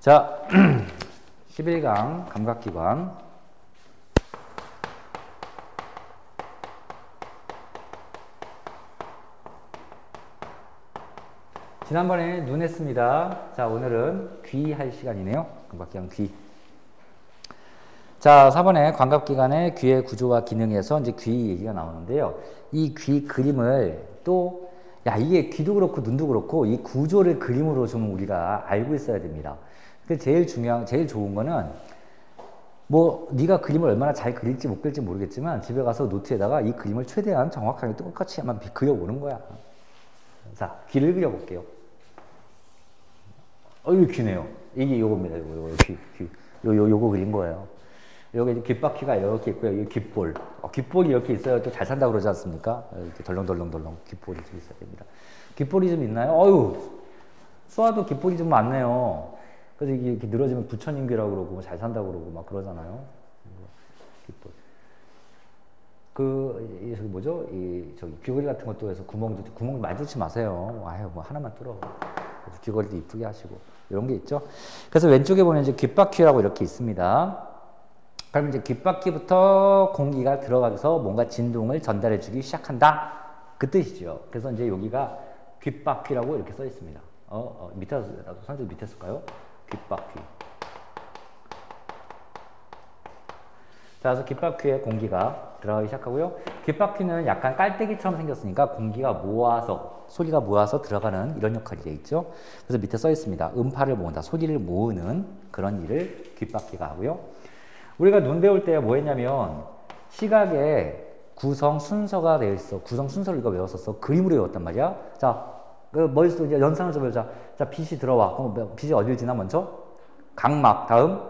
자, 11강 감각기관. 지난번에 눈 했습니다. 자, 오늘은 귀 할 시간이네요. 감각기관 귀. 자, 4번에 감각기관의 귀의 구조와 기능에서 이제 귀 얘기가 나오는데요. 이 귀 그림을 또, 야, 이게 귀도 그렇고 눈도 그렇고 이 구조를 그림으로 좀 우리가 알고 있어야 됩니다. 그 제일 좋은 거는 뭐 네가 그림을 얼마나 잘 그릴지 못 그릴지 모르겠지만 집에 가서 노트에다가 이 그림을 최대한 정확하게 똑같이 한번 그려보는 거야. 자, 귀를 그려볼게요. 이거 귀네요. 이게 요겁니다. 요거 그린 거예요. 여기 귓바퀴가 이렇게 있고요. 이 귓볼. 귓볼이 이렇게 있어야 또 잘 산다고 그러지 않습니까? 이렇게 덜렁덜렁 귓볼이 좀 있어야 됩니다. 귓볼이 좀 있나요? 수아도 귓볼이 좀 많네요. 그래서 이게 이렇게 늘어지면 부처님귀라고 그러고 잘 산다고 그러고 막 그러잖아요. 귓볼. 저기 뭐죠? 저기 귀걸이 같은 것도 해서 구멍 많이 뚫지 마세요. 아유, 뭐 하나만 뚫어. 귀걸이도 이쁘게 하시고. 이런 게 있죠. 그래서 왼쪽에 보면 이제 귓바퀴라고 이렇게 있습니다. 그럼 이제 귓바퀴부터 공기가 들어가서 뭔가 진동을 전달해 주기 시작한다. 그 뜻이죠. 그래서 이제 여기가 귓바퀴라고 이렇게 써 있습니다. 선생님 밑에 쓸까요? 귓바퀴. 자, 그래서 귓바퀴에 공기가 들어가기 시작하고요. 귓바퀴는 약간 깔때기처럼 생겼으니까 공기가 소리가 모아서 들어가는 이런 역할이 되어 있죠. 그래서 밑에 써 있습니다. 음파를 모은다. 소리를 모으는 그런 일을 귓바퀴가 하고요. 우리가 눈 배울 때 뭐 했냐면 시각의 구성 순서가 되어 있어. 구성 순서를 이거 외웠었어. 그림으로 외웠단 말이야. 자, 그 머릿속에 이제 연상을 좀 해보자. 자, 빛이 들어와. 그럼 빛이 어딜 지나 먼저? 각막. 다음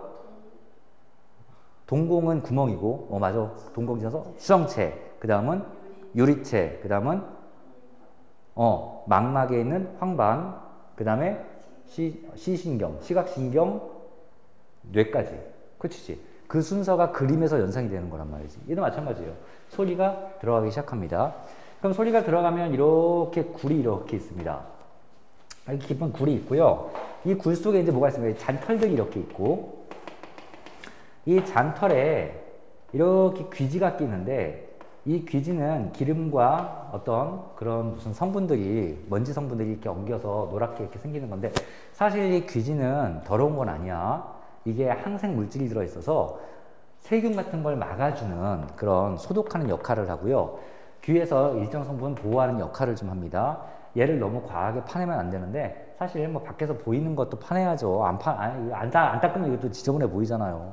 동공은 구멍이고, 맞아. 동공 지나서 수정체. 그 다음은 유리체. 그 다음은 망막에 있는 황반. 그 다음에 시신경, 시각신경, 뇌까지. 그치지? 그 순서가 그림에서 연상이 되는 거란 말이지. 얘도 마찬가지예요. 소리가 들어가기 시작합니다. 그럼 소리가 들어가면 이렇게 굴이 이렇게 있습니다. 이렇게 깊은 굴이 있고요. 이 굴 속에 이제 뭐가 있습니까? 잔털들이 이렇게 있고, 이 잔털에 이렇게 귀지가 끼는데, 이 귀지는 기름과 어떤 그런 무슨 성분들이, 먼지 성분들이 이렇게 엉겨서 노랗게 이렇게 생기는 건데, 사실 이 귀지는 더러운 건 아니야. 이게 항생 물질이 들어있어서 세균 같은 걸 막아주는 그런 소독하는 역할을 하고요. 귀에서 일정 성분 보호하는 역할을 좀 합니다. 얘를 너무 과하게 파내면 안 되는데, 사실 뭐 밖에서 보이는 것도 파내야죠. 안 닦으면 이것도 지저분해 보이잖아요.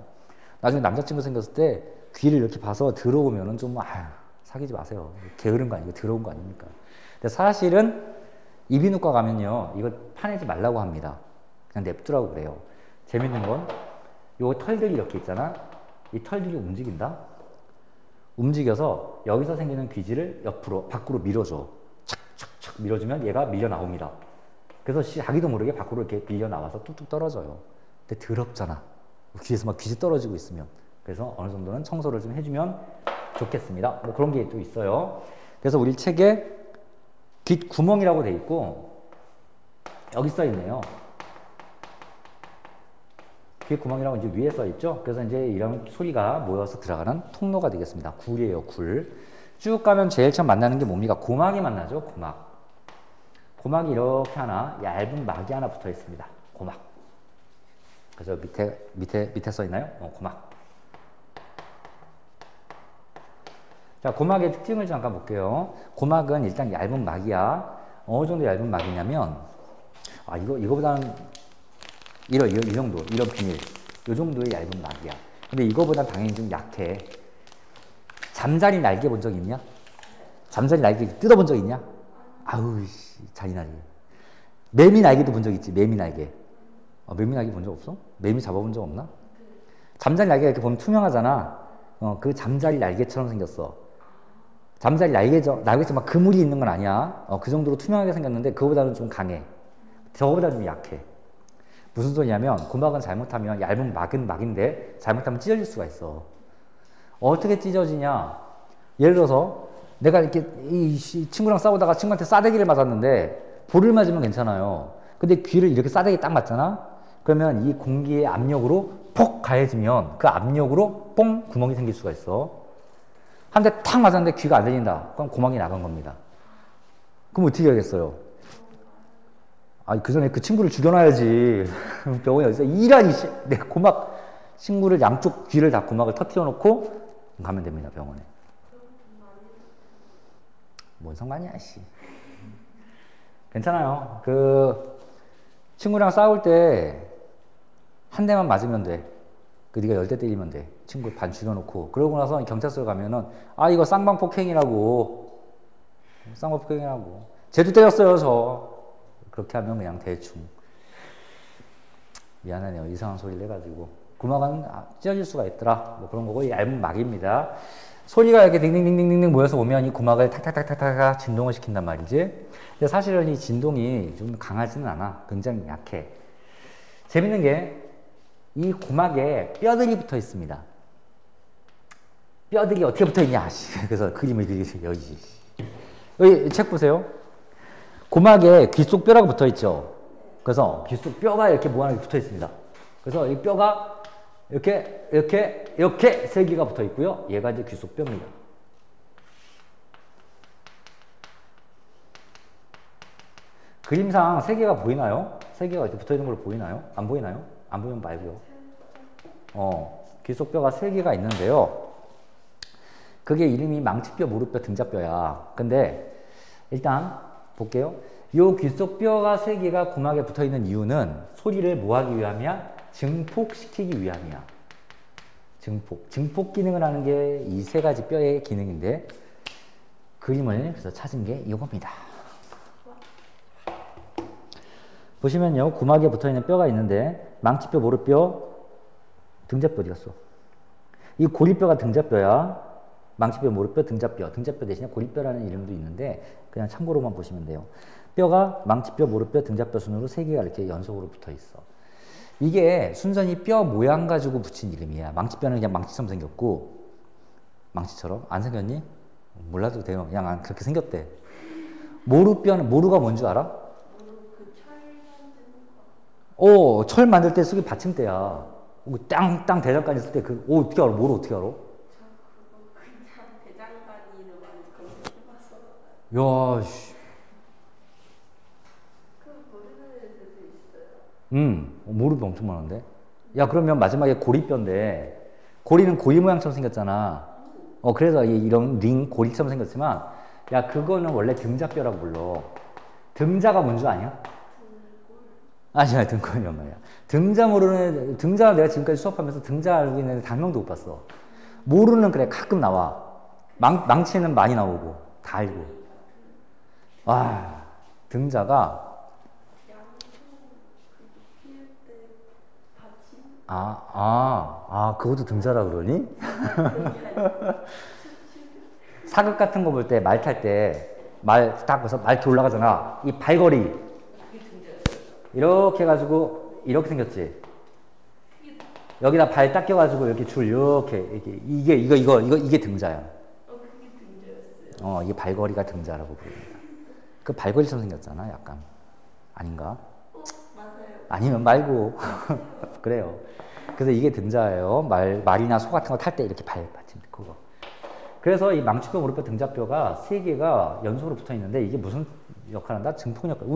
나중에 남자친구 생겼을 때 귀를 이렇게 봐서 들어오면은 좀, 사귀지 마세요. 게으른 거 아니고 더러운 거 아닙니까? 근데 사실은 이비인후과 가면요, 이거 파내지 말라고 합니다. 그냥 냅두라고 그래요. 재밌는 건, 요 털들이 이렇게 있잖아. 이 털들이 움직인다? 움직여서 여기서 생기는 귀지를 밖으로 밀어줘. 착착착 밀어주면 얘가 밀려 나옵니다. 그래서 자기도 모르게 밖으로 이렇게 밀려 나와서 뚝뚝 떨어져요. 근데 더럽잖아. 귀에서 막 귀지 떨어지고 있으면. 그래서 어느 정도는 청소를 좀 해주면 좋겠습니다. 뭐 그런 게 또 있어요. 그래서 우리 책에 귓구멍이라고 돼 있고, 여기 써 있네요. 귓구멍이라고 이제 위에 써 있죠. 그래서 이제 이런 소리가 모여서 들어가는 통로가 되겠습니다. 굴이에요, 굴. 쭉 가면 제일 처음 만나는 게 뭡니까? 고막이 만나죠, 고막. 고막이 이렇게 하나, 얇은 막이 하나 붙어 있습니다. 고막. 그래서 밑에 써 있나요? 고막. 자, 고막의 특징을 잠깐 볼게요. 고막은 일단 얇은 막이야. 어느 정도 얇은 막이냐면, 이거보다는 이 정도, 이런 비닐, 이 정도의 얇은 막이야. 근데 이거보다 당연히 좀 약해. 잠자리 날개 본 적 있냐? 잠자리 날개 뜯어본 적 있냐? 잔인하지. 매미 날개도 본 적 있지, 매미 날개. 매미 날개 본 적 없어? 매미 잡아본 적 없나? 잠자리 날개가 이렇게 보면 투명하잖아. 그 잠자리 날개처럼 생겼어. 잠자리 날개처럼 막 그물이 있는 건 아니야. 그 정도로 투명하게 생겼는데 그거보다는 좀 강해. 저거보다 좀 약해. 무슨 소리냐면, 고막은 잘못하면, 얇은 막은 막인데 잘못하면 찢어질 수가 있어. 어떻게 찢어지냐? 예를 들어서 내가 이렇게 이 친구랑 싸우다가 친구한테 싸대기를 맞았는데 볼을 맞으면 괜찮아요. 근데 귀를 이렇게 싸대기 딱 맞잖아? 그러면 이 공기의 압력으로 폭 가해지면 그 압력으로 뽕 구멍이 생길 수가 있어. 한 대 탁 맞았는데 귀가 안 들린다. 그럼 고막이 나간 겁니다. 그럼 어떻게 해야겠어요? 아, 그 전에 그 친구를 죽여놔야지. 병원에 어디서 이란 내 고막 친구를 양쪽 귀를 다 고막을 터뜨려 놓고 가면 됩니다. 병원에. 뭔 상관이야, 씨. 괜찮아요. 그 친구랑 싸울 때 한 대만 맞으면 돼. 그 네가 10대 때리면 돼. 친구 반 죽여놓고. 그러고 나서 경찰서 가면은 아 이거 쌍방폭행이라고. 쌍방폭행이라고. 쟤도 때렸어요 저. 그렇게 하면 그냥 대충. 미안하네요. 이상한 소리를 해가지고. 구막은 찢어질 수가 있더라. 뭐 그런 거고 얇은 막입니다. 소리가 이렇게 딩딩딩딩딩 모여서 오면 이 구막을 탁탁탁탁탁 진동을 시킨단 말이지. 근데 사실은 이 진동이 좀 강하지는 않아. 굉장히 약해. 재밌는 게 이 구막에 뼈들이 붙어 있습니다. 뼈들이 어떻게 붙어 있냐. 그래서 그림을 그리세요. 여기 책 보세요. 고막에 귀 속 뼈라고 붙어 있죠. 그래서 귀 속 뼈가 이렇게 모양이 붙어 있습니다. 그래서 이 뼈가 이렇게 세 개가 붙어 있고요. 얘가 이제 귀 속 뼈입니다. 그림상 세 개가 보이나요? 세 개가 이렇게 붙어 있는 걸로 보이나요? 안 보이나요? 안 보이면 말고요. 귀 속 뼈가 세 개가 있는데요. 그게 이름이 망치뼈, 무릎뼈, 등자뼈야. 근데 일단 볼게요. 요 귀 속 뼈가 세 개가 구막에 붙어 있는 이유는 소리를 뭐 하기 위함이야? 증폭시키기 위함이야. 증폭 기능을 하는 게 이 세 가지 뼈의 기능인데 그림을 그래서 찾은 게 이겁니다. 보시면요. 구막에 붙어 있는 뼈가 있는데 망치뼈, 무릎뼈, 등자뼈 어디 갔어? 이 고리뼈가 등자뼈야. 망치뼈, 무릎뼈, 등자뼈. 등자뼈 대신에 고리뼈라는 이름도 있는데 그냥 참고로만 보시면 돼요. 뼈가 망치뼈, 무릎뼈, 등자뼈 순으로 세 개가 이렇게 연속으로 붙어 있어. 이게 순전히 뼈 모양 가지고 붙인 이름이야. 망치뼈는 그냥 망치처럼 생겼고, 망치처럼? 안 생겼니? 몰라도 돼요. 그냥 그렇게 생겼대. 모루뼈는, 모루가 뭔 줄 알아? 철 만들 때 쓰기 받침대야. 땅 대장간 있을 때 어떻게 알아? 모루 어떻게 알아? 그냥 대장간 이름 검색해봤어. 야, 씨. 모르는 애들도 있어요. 모루뼈 엄청 많은데? 야, 그러면 마지막에 고리뼈인데, 고리는 고리 모양처럼 생겼잖아. 그래서 이런 링 고리처럼 생겼지만, 야, 그거는 원래 등자뼈라고 불러. 등자가 뭔 줄 아냐? 아니야, 등골이란 말이야. 등자 모르는, 등자 내가 지금까지 수업하면서 등자 알고 있는 애들 단 명도 못 봤어. 모르는 그래, 가끔 나와. 망치는 많이 나오고, 다 알고. 와, 등자가, 그것도 등자라 그러니? 사극 같은 거 볼 때, 말 탈 때, 말 딱 그래서 말 이렇게 올라가잖아. 이 발걸이. 이렇게 해가지고, 이렇게 생겼지. 여기다 발 딱 껴가지고, 이렇게 줄, 이렇게. 이게 등자야. 그게 등자였어요. 이게 발걸이가 등자라고 부릅니다. 그 발걸이처럼 생겼잖아, 약간. 아닌가? 맞아요. 아니면 말고. 그래요. 그래서 이게 등자예요. 말이나 소 같은 거 탈 때 이렇게 발 받침, 그거. 그래서 이 망치뼈, 무릎뼈, 등자뼈가 세 개가 연속으로 붙어 있는데 이게 무슨 역할을 한다? 증폭 역할.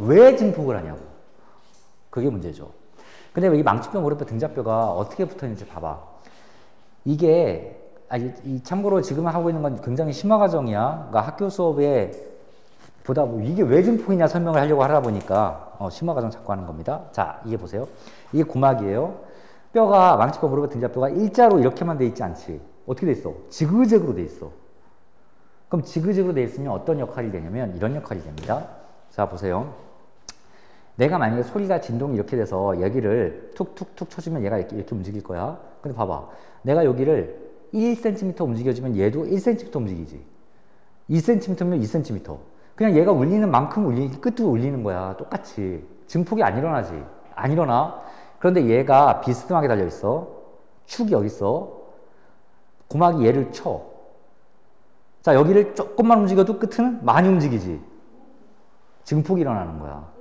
왜 증폭을 하냐고. 그게 문제죠. 근데 이 망치뼈, 무릎뼈, 등자뼈가 어떻게 붙어 있는지 봐봐. 이게, 참고로 지금 하고 있는 건 굉장히 심화 과정이야. 그러니까 학교 수업에 보다 이게 왜 증폭이냐 설명을 하려고 하다 보니까 심화 과정 자꾸 하는 겁니다. 자, 이게 보세요. 이게 구막이에요. 뼈가 망치뼈, 무릎뼈, 등자뼈가 일자로 이렇게만 돼 있지 않지. 어떻게 돼 있어? 지그재그로 돼 있어. 그럼 지그재그로 돼 있으면 어떤 역할이 되냐면 이런 역할이 됩니다. 자, 보세요. 내가 만약에 소리가 진동이 이렇게 돼서 여기를 툭툭툭 쳐주면 얘가 이렇게 움직일 거야. 근데 봐봐. 내가 여기를 1cm 움직여주면 얘도 1cm 움직이지. 2cm면 2cm. 그냥 얘가 울리는 만큼 끝도 울리는 거야. 똑같이. 증폭이 안 일어나지. 안 일어나. 그런데 얘가 비스듬하게 달려있어. 축이 여기 있어. 고막이 얘를 쳐. 자, 여기를 조금만 움직여도 끝은 많이 움직이지. 증폭이 일어나는 거야.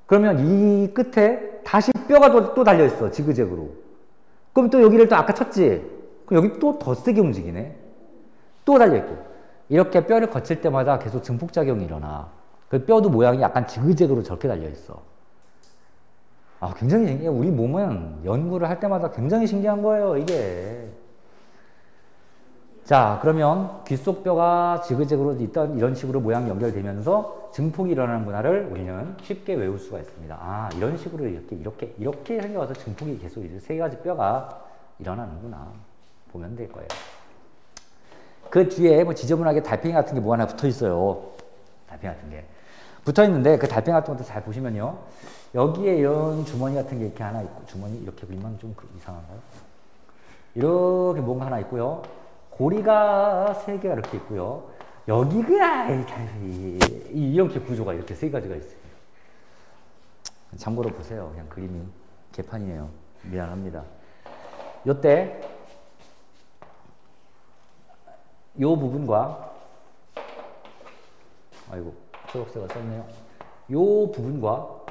그러면 이 끝에 다시 뼈가 또 달려있어. 지그재그로. 그럼 또 여기를 또 아까 쳤지? 그럼 여기 또 더 세게 움직이네. 또 달려있고. 이렇게 뼈를 거칠 때마다 계속 증폭작용이 일어나. 그 뼈도 모양이 약간 지그재그로 저렇게 달려있어. 아, 굉장히 신기해. 우리 몸은 연구를 할 때마다 굉장히 신기한 거예요, 이게. 자, 그러면 귀 속 뼈가 지그재그로 이런 식으로 모양이 연결되면서 증폭이 일어나는 문화를 우리는 쉽게 외울 수가 있습니다. 아, 이런 식으로 이렇게 생겨서 증폭이 계속 세 가지 뼈가 일어나는구나. 보면 될 거예요. 그 뒤에 뭐 지저분하게 달팽이 같은 게 뭐 하나 붙어 있어요. 달팽이 같은 게. 붙어 있는데 그 달팽이 같은 것도 잘 보시면요. 여기에 이런 주머니 같은 게 이렇게 하나 있고, 주머니 이렇게 그리면 좀 이상한가요? 이렇게 뭔가 하나 있고요. 고리가 3개가 이렇게 있고요. 여기가 이렇게 구조가 이렇게 3가지가 있어요. 참고로 보세요. 그냥 그림이 개판이네요. 미안합니다. 요때 요 부분과 아이고 초록색을 썼네요. 요 부분과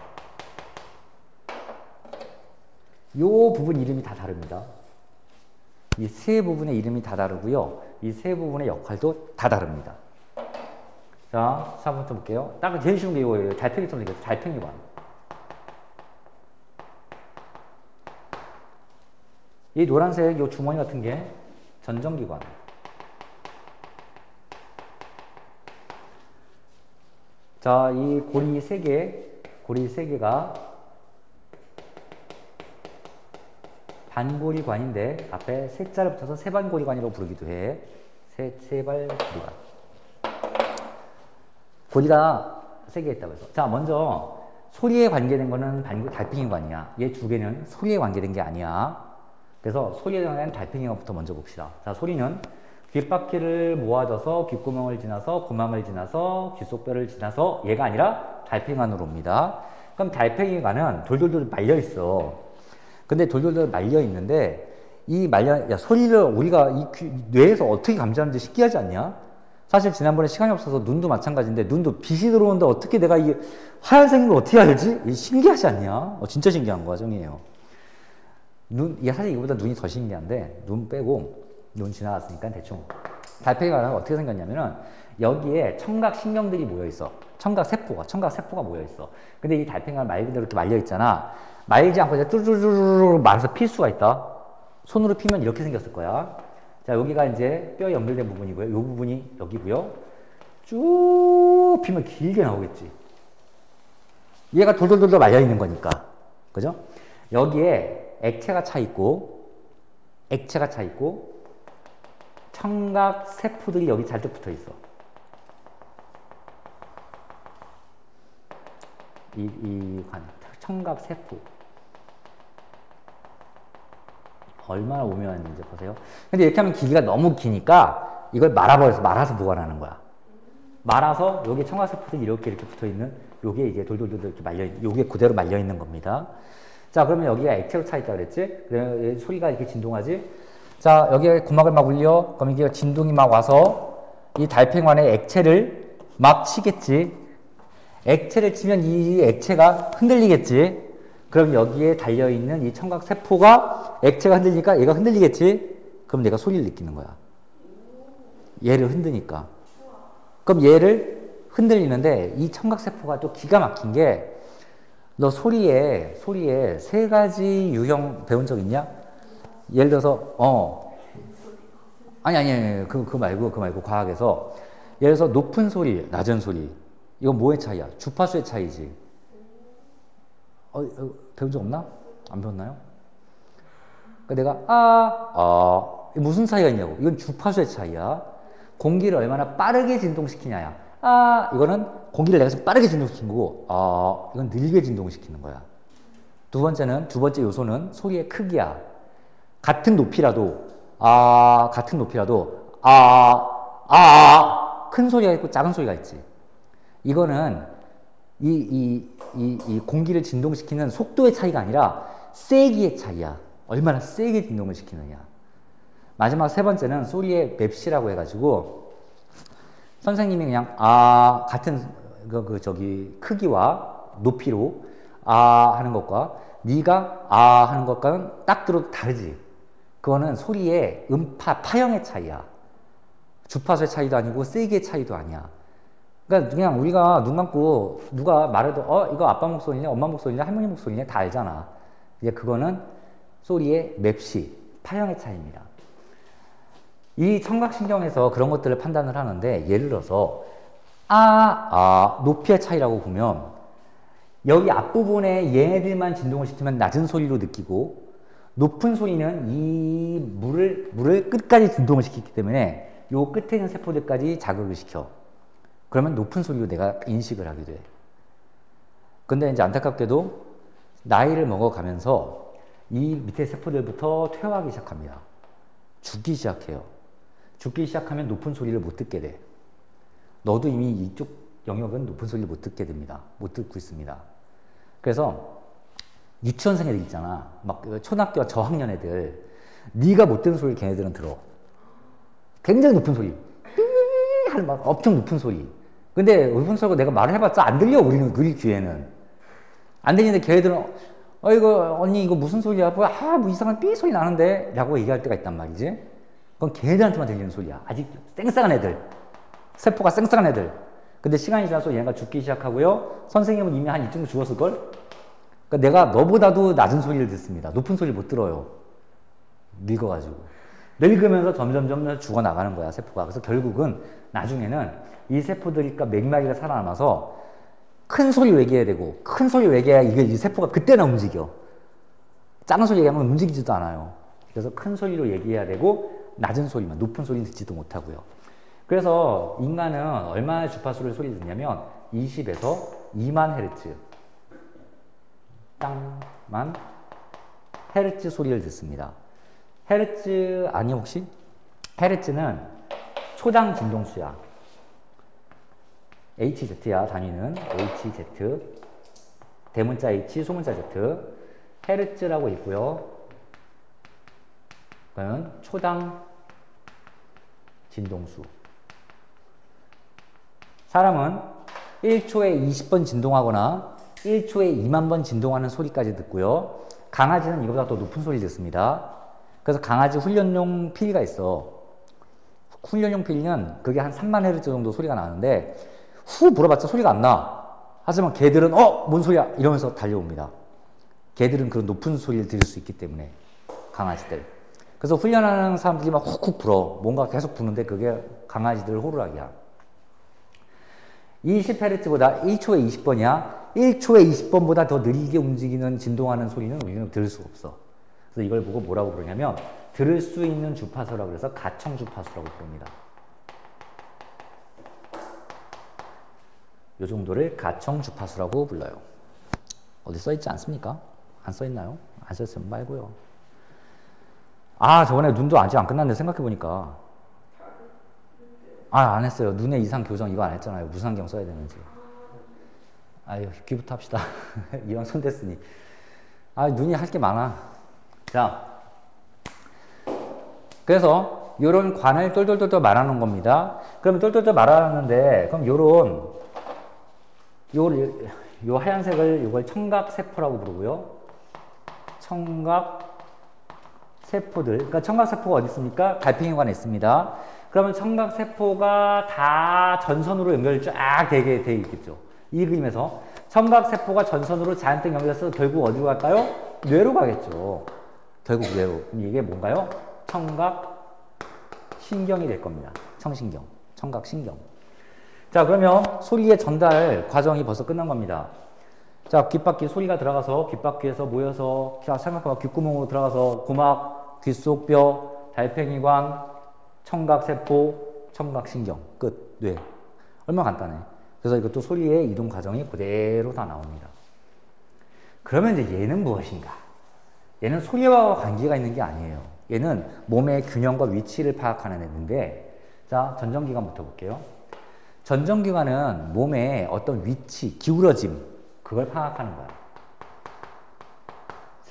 요 부분 이름이 다 다릅니다. 이 세 부분의 이름이 다 다르고요. 이 세 부분의 역할도 다 다릅니다. 자, 4번부터 볼게요. 딱 제일 쉬운 게 이거예요. 달팽이처럼 생겼죠. 달팽이관. 이 노란색 요 주머니 같은 게 전정기관. 자, 이 고리 3개가 반고리관인데 앞에 세자를 붙여서 세반고리관이라고 부르기도 해. 세발고리관. 고리가 3개 있다고 해서. 자, 먼저 소리에 관계된 거는 달팽이관이야. 얘 2개는 소리에 관계된 게 아니야. 그래서 소리에 관한 달팽이관부터 먼저 봅시다. 자, 소리는 귓바퀴를 모아져서 귓구멍을 지나서 고망을 지나서 귓속뼈를 지나서 얘가 아니라 달팽이관으로 옵니다. 그럼 달팽이관은 돌돌돌 말려 있어. 근데 돌돌돌 말려 있는데 소리를 우리가 뇌에서 어떻게 감지하는지 신기하지 않냐? 사실 지난번에 시간이 없어서 눈도 마찬가지인데 눈도 빛이 들어오는데 어떻게 내가 이 하얀색인 걸 어떻게 알지? 신기하지 않냐? 진짜 신기한 과정이에요. 사실 이거보다 눈이 더 신기한데 눈 빼고 눈 지나갔으니까 대충 달팽이관은 어떻게 생겼냐면은 여기에 청각신경들이 모여있어. 청각세포가 모여있어. 근데 이 달팽이관 말 그대로 이렇게 말려있잖아. 말지 않고 이제 뚜루루루루 말아서 필 수가 있다. 손으로 피면 이렇게 생겼을 거야. 자, 여기가 이제 뼈 연결된 부분이고요. 이 부분이 여기고요. 쭉 피면 길게 나오겠지. 얘가 돌돌돌돌 말려있는 거니까. 그죠? 여기에 액체가 차 있고 청각 세포들이 여기 잘들 붙어 있어. 청각 세포. 얼마나 오묘한지 보세요. 근데 이렇게 하면 길이가 너무 기니까 이걸 말아서 보관하는 거야. 말아서 여기 청각 세포들이 이렇게 붙어 있는 요게 이제 돌돌돌 이렇게 요게 그대로 말려 있는 겁니다. 자, 그러면 여기가 액체로 차 있다 그랬지? 그러면 소리가 이렇게 진동하지? 자, 여기에 고막을 막 울려. 그럼 이게 진동이 막 와서 이 달팽이관에 액체를 막 치겠지. 액체를 치면 이 액체가 흔들리겠지. 그럼 여기에 달려있는 이 청각세포가 액체가 흔들리니까 얘가 흔들리겠지. 그럼 내가 소리를 느끼는 거야. 얘를 흔드니까. 그럼 얘를 흔들리는데 이 청각세포가 또 기가 막힌 게 너 소리에 3가지 유형 배운 적 있냐? 예를 들어서 아니 그거 말고 과학에서 예를 들어서 높은 소리, 낮은 소리 이건 뭐의 차이야? 주파수의 차이지. 배운 적 없나? 안 배웠나요? 그러니까 내가 무슨 차이가 있냐고. 이건 주파수의 차이야. 공기를 얼마나 빠르게 진동시키냐야. 이거는 공기를 내가 좀 빠르게 진동시킨 거고 이건 느리게 진동시키는 거야. 두 번째 요소는 소리의 크기야. 같은 높이라도 큰 소리가 있고 작은 소리가 있지. 이거는 이 공기를 진동시키는 속도의 차이가 아니라 세기의 차이야. 얼마나 세게 진동을 시키느냐. 마지막 3번째는 소리의 맵시라고 해가지고 선생님이 그냥 같은 크기와 높이로 아 하는 것과 네가 아 하는 것과는 딱 들어도 다르지. 그거는 소리의 파형의 차이야. 주파수의 차이도 아니고 세기의 차이도 아니야. 그러니까 그냥 우리가 눈 감고 누가 말해도 이거 아빠 목소리냐 엄마 목소리냐 할머니 목소리냐 다 알잖아. 이제 그거는 소리의 맵시, 파형의 차이입니다. 이 청각신경에서 그런 것들을 판단을 하는데 예를 들어서 높이의 차이라고 보면 여기 앞부분에 얘네들만 진동을 시키면 낮은 소리로 느끼고 높은 소리는 이 물을 끝까지 진동을 시키기 때문에 요 끝에 있는 세포들까지 자극을 시켜. 그러면 높은 소리로 내가 인식을 하게 돼. 근데 이제 안타깝게도 나이를 먹어가면서 이 밑에 세포들부터 퇴화하기 시작합니다. 죽기 시작해요. 죽기 시작하면 높은 소리를 못 듣게 돼. 너도 이미 이쪽 영역은 높은 소리를 못 듣게 됩니다. 못 듣고 있습니다. 그래서 유치원생 애들 있잖아. 막 초등학교 저학년 애들. 네가 못 듣는 소리를 걔네들은 들어. 굉장히 높은 소리. 하는 막 엄청 높은 소리. 근데 높은 소리가 내가 말을 해봤자 안 들려. 우리 귀에는. 안 들리는데 걔네들은 이거 언니 이거 무슨 소리야? 뭐 이상한 삐 소리 나는데? 라고 얘기할 때가 있단 말이지. 그건 걔네들한테만 들리는 소리야. 아직 쌩쌩한 애들. 세포가 쌩쌩한 애들. 근데 시간이 지나서 얘가 죽기 시작하고요. 선생님은 이미 한 이쯤 죽었을걸? 그러니까 내가 너보다도 낮은 소리를 듣습니다. 높은 소리를 못 들어요. 늙어가지고. 늙으면서 점점 죽어나가는 거야, 세포가. 그래서 결국은 나중에는 이 세포들이 몇 마리가 살아남아서 큰 소리로 얘기해야 되고, 큰 소리로 얘기해야 이 세포가 그때나 움직여. 작은 소리 얘기하면 움직이지도 않아요. 그래서 큰 소리로 얘기해야 되고, 낮은 소리만, 높은 소리는 듣지도 못하고요. 그래서 인간은 얼마나 주파수를 소리 듣냐면 20에서 2만 헤르츠. 땅만 헤르츠 소리를 듣습니다. 헤르츠 아니 혹시? 헤르츠는 초당 진동수야. HZ야 단위는 HZ 대문자 H 소문자 Z 헤르츠라고 있고요. 그러면 초당 진동수. 사람은 1초에 20번 진동하거나 1초에 2만 번 진동하는 소리까지 듣고요. 강아지는 이거보다 더 높은 소리 듣습니다. 그래서 강아지 훈련용 피리가 있어. 훈련용 피리는 그게 한 3만 헤르츠 정도 소리가 나는데 후 불어봤자 소리가 안 나. 하지만 개들은 뭔 소리야 이러면서 달려옵니다. 개들은 그런 높은 소리를 들을 수 있기 때문에 강아지들. 그래서 훈련하는 사람들이 막 훅훅 불어. 뭔가 계속 부는데 그게 강아지들 호루라기야. 20Hz보다 1초에 20번이야. 1초에 20번보다 더 느리게 움직이는 진동하는 소리는 우리는 들을 수가 없어. 그래서 이걸 보고 뭐라고 부르냐면 들을 수 있는 주파수라고 해서 가청 주파수라고 부릅니다. 이 정도를 가청 주파수라고 불러요. 어디 써있지 않습니까? 안 써있나요? 안 써있으면 말고요. 저번에 눈도 아직 안 끝났는데 생각해보니까 안 했어요. 눈의 이상 교정 이거 안 했잖아요. 무슨 안경 써야 되는지. 아유, 귀부터 합시다. 이왕 손 댔으니. 눈이 할 게 많아. 자, 그래서 요런 관을 똘똘똘똘 말하는 겁니다. 그럼 똘똘똘 말하는데 그럼 요 하얀색을 요걸 청각세포라고 부르고요. 청각세포들. 그러니까 청각세포가 어디 있습니까? 갈피기관에 있습니다. 그러면 청각세포가 다 전선으로 연결 쫙 되게 돼 있겠죠. 이 그림에서 청각세포가 전선으로 잔뜩 연결해서 결국 어디로 갈까요? 뇌로 가겠죠. 결국 뇌로. 그럼 이게 뭔가요? 청각신경이 될 겁니다. 청신경. 청각신경. 자, 그러면 소리의 전달 과정이 벌써 끝난 겁니다. 자, 귓바퀴 소리가 들어가서 귓바퀴에서 모여서 생각해봐. 귓구멍으로 들어가서 고막, 귓속뼈, 달팽이관, 청각세포, 청각신경, 끝, 뇌. 얼마나 간단해. 그래서 이것도 소리의 이동 과정이 그대로 다 나옵니다. 그러면 이제 얘는 무엇인가? 얘는 소리와 관계가 있는 게 아니에요. 얘는 몸의 균형과 위치를 파악하는 애인데, 자, 전정기관부터 볼게요. 전정기관은 몸의 어떤 위치, 기울어짐, 그걸 파악하는 거야.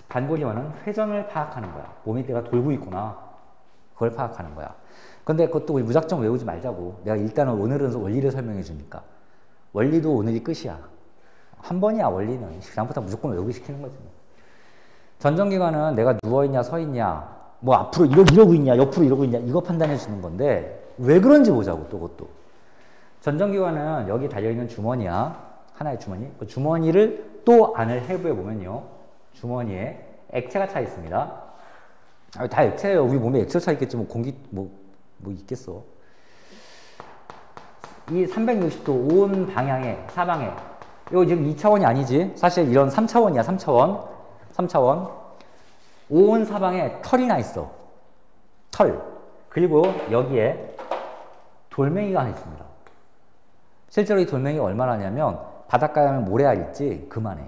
반고리관은 회전을 파악하는 거야. 몸이 내가 돌고 있구나. 그걸 파악하는 거야. 근데 그것도 우리 무작정 외우지 말자고. 내가 일단은 오늘은 원리를 설명해 주니까. 원리도 오늘이 끝이야. 한 번이야, 원리는. 그다음부터 무조건 외우기 시키는 거지. 전정기관은 내가 누워있냐, 서있냐, 뭐 앞으로 이러고 있냐, 옆으로 이러고 있냐, 이거 판단해 주는 건데, 왜 그런지 보자고, 또 그것도. 전정기관은 여기 달려있는 주머니야. 하나의 주머니. 그 주머니를 또 안을 해부해 보면요. 주머니에 액체가 차 있습니다. 다 액체예요. 우리 몸에 액체가 차 있겠지. 뭐 공기, 뭐 있겠어. 이 360도 온 방향에, 사방에. 이거 지금 2차원이 아니지. 사실 이런 3차원이야, 3차원. 3차원. 온 사방에 털이 나 있어. 털. 그리고 여기에 돌멩이가 하나 있습니다. 실제로 이 돌멩이가 얼마나 하냐면 바닷가에 가면 모래알 있지? 그만해.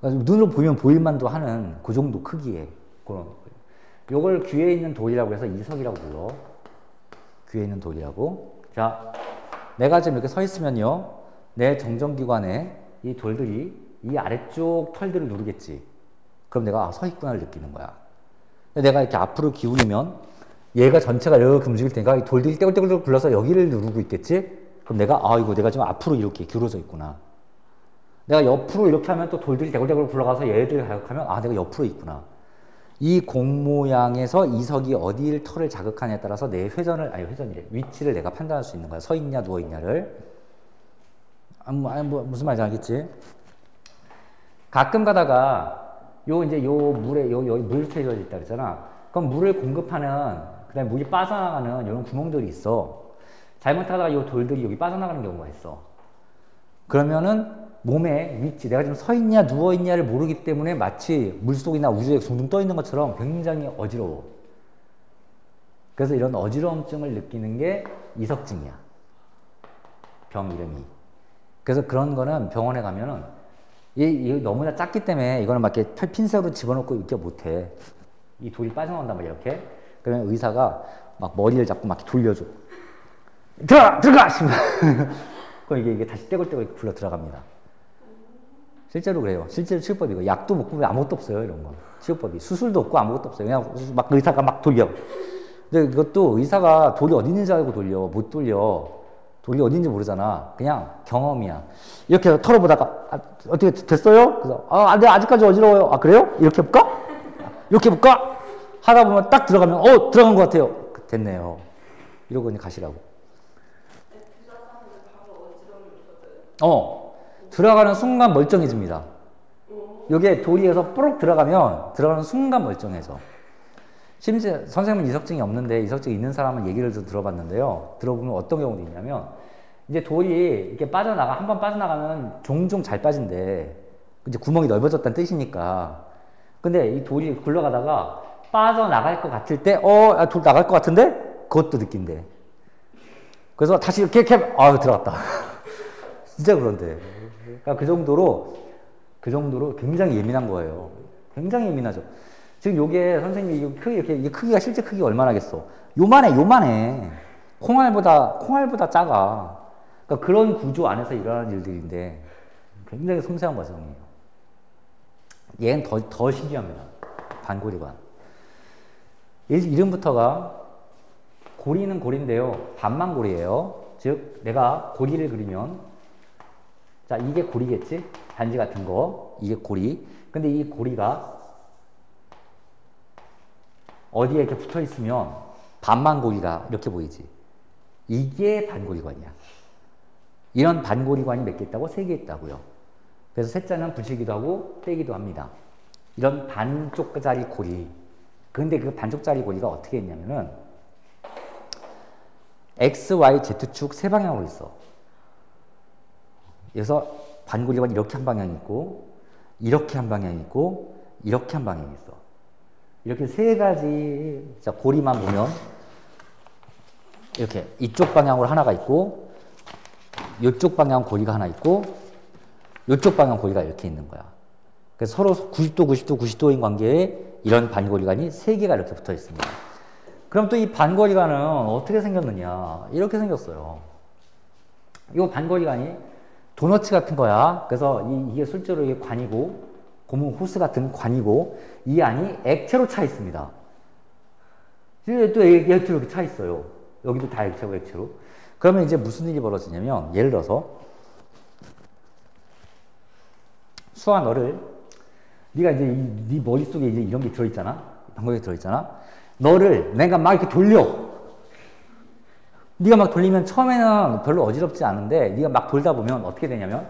눈으로 보면 보일만도 하는 그 정도 크기의 그런. 요걸 귀에 있는 돌이라고 해서 이석이라고 불러. 귀에 있는 돌이라고. 자, 내가 지금 이렇게 서 있으면요. 내 정정기관에 이 돌들이 이 아래쪽 털들을 누르겠지. 그럼 내가 서 있구나를 느끼는 거야. 내가 이렇게 앞으로 기울이면 얘가 전체가 이렇게 움직일 테니까 이 돌들이 떼굴떼굴 굴러서 여기를 누르고 있겠지? 그럼 내가 이거 내가 지금 앞으로 이렇게 기울어져 있구나. 내가 옆으로 이렇게 하면 또 돌들이 떼굴떼굴 굴러가서 얘들 자극하면 내가 옆으로 있구나. 이 공 모양에서 이석이 어디를 털을 자극하냐에 따라서 내 회전이래. 위치를 내가 판단할 수 있는 거야. 서 있냐 누워 있냐를. 무슨 말인지 알겠지? 가끔 가다가 이제 요 물에 여기 물 새겨져 있다 그랬잖아. 그럼 물을 공급하는, 그다음에 물이 빠져나가는 이런 구멍들이 있어. 잘못하다가 이 돌들이 여기 빠져나가는 경우가 있어. 그러면은 몸의 위치, 내가 지금 서 있냐 누워 있냐를 모르기 때문에 마치 물속이나 우주에 둥둥 떠 있는 것처럼 굉장히 어지러워. 그래서 이런 어지러움증을 느끼는 게 이석증이야. 병 이름이. 그래서 그런 거는 병원에 가면은 이 너무나 작기 때문에 이거는 막 이렇게 핀셋으로 집어넣고 이렇게 못해. 이 돌이 빠져나온단 말이야, 이렇게. 그러면 의사가 막 머리를 잡고 막 이렇게 돌려줘. 들어가! 그럼 이게 다시 떼굴떼굴 굴러 들어갑니다. 실제로 그래요. 실제로 치료법이고. 약도 먹고 아무것도 없어요, 이런 거. 치료법이. 수술도 없고 아무것도 없어요. 그냥 막 의사가 막 돌려. 근데 이것도 의사가 돌이 어디 있는지 알고 돌려. 못 돌려. 돌이 어디 있는지 모르잖아. 그냥 경험이야. 이렇게 털어보다가, 어떻게 됐어요? 그래서, 안 돼. 아직까지 어지러워요. 그래요? 이렇게 해볼까? 이렇게 해볼까? 하다 보면 딱 들어가면, 들어간 것 같아요. 됐네요. 이러고 그냥 가시라고. 들어가는 순간 멀쩡해집니다. 여기에 돌이에서 뽀록 들어가는 순간 멀쩡해져. 심지어 선생님은 이석증이 없는데 이석증이 있는 사람은 얘기를 좀 들어봤는데요. 들어보면 어떤 경우도 있냐면 이제 돌이 이렇게 한번 빠져나가면 종종 잘 빠진대. 이제 구멍이 넓어졌다는 뜻이니까. 근데 이 돌이 굴러가다가 빠져나갈 것 같을 때, 돌 나갈 것 같은데? 그것도 느낀대. 그래서 다시 이렇게 들어갔다. 진짜 그런데. 그러니까 그 정도로 굉장히 예민한 거예요. 굉장히 예민하죠. 지금 요게 선생님 이게 크기가 실제 크기가 얼마나겠어? 요만해. 콩알보다 작아. 그러니까 그런 구조 안에서 일어나는 일들인데 굉장히 섬세한 과정이에요. 얘는 더 신기합니다. 반고리관. 이름부터가 고리는 고리인데요. 반만고리예요. 즉 내가 고리를 그리면 자 이게 고리겠지? 반지 같은 거. 이게 고리. 근데 이 고리가 어디에 이렇게 붙어 있으면 반만고리가 이렇게 보이지. 이게 반고리관이야. 이런 반고리관이 몇 개 있다고? 3개 있다고요. 그래서 셋자는 붙이기도 하고 떼기도 합니다. 이런 반쪽짜리 고리. 근데 그 반쪽짜리 고리가 어떻게 있냐면은 X, Y, Z축 세 방향으로 있어. 그래서 반고리관이 이렇게 한 방향이 있고 이렇게 한 방향이 있고 이렇게 한 방향이 있어. 이렇게 세 가지 고리만 보면 이렇게 이쪽 방향으로 하나가 있고 이쪽 방향 고리가 하나 있고 이쪽 방향 고리가 이렇게 있는 거야. 그래서 서로 90도, 90도, 90도인 관계에 이런 반고리관이 3개가 이렇게 붙어 있습니다. 그럼 또 이 반고리관은 어떻게 생겼느냐? 이렇게 생겼어요. 이 반고리관이 도너츠 같은 거야. 그래서 이게 실제로 이게 관이고 고무 호스 같은 관이고 이 안이 액체로 차 있습니다. 또 액체로 이렇게 차 있어요. 여기도 다 액체고 액체로. 그러면 이제 무슨 일이 벌어지냐면 예를 들어서 수아 너를 네가 이제 네 머릿속에 이제 이런 게 들어있잖아. 방법이 들어있잖아. 너를 내가 막 이렇게 돌려. 네가 막 돌리면 처음에는 별로 어지럽지 않은데 네가 막 돌다 보면 어떻게 되냐면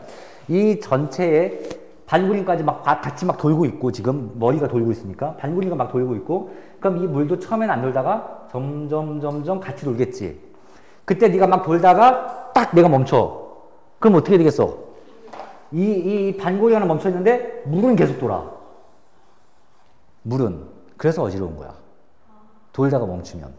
이 전체에 반구림까지 막 같이 막 돌고 있고 지금 머리가 돌고 있으니까 반구림가 막 돌고 있고 그럼 이 물도 처음에는 안 돌다가 점점 같이 돌겠지. 그때 네가 막 돌다가 딱 내가 멈춰. 그럼 어떻게 되겠어? 이 반고리 하나 멈춰 있는데 물은 계속 돌아. 물은. 그래서 어지러운 거야. 돌다가 멈추면.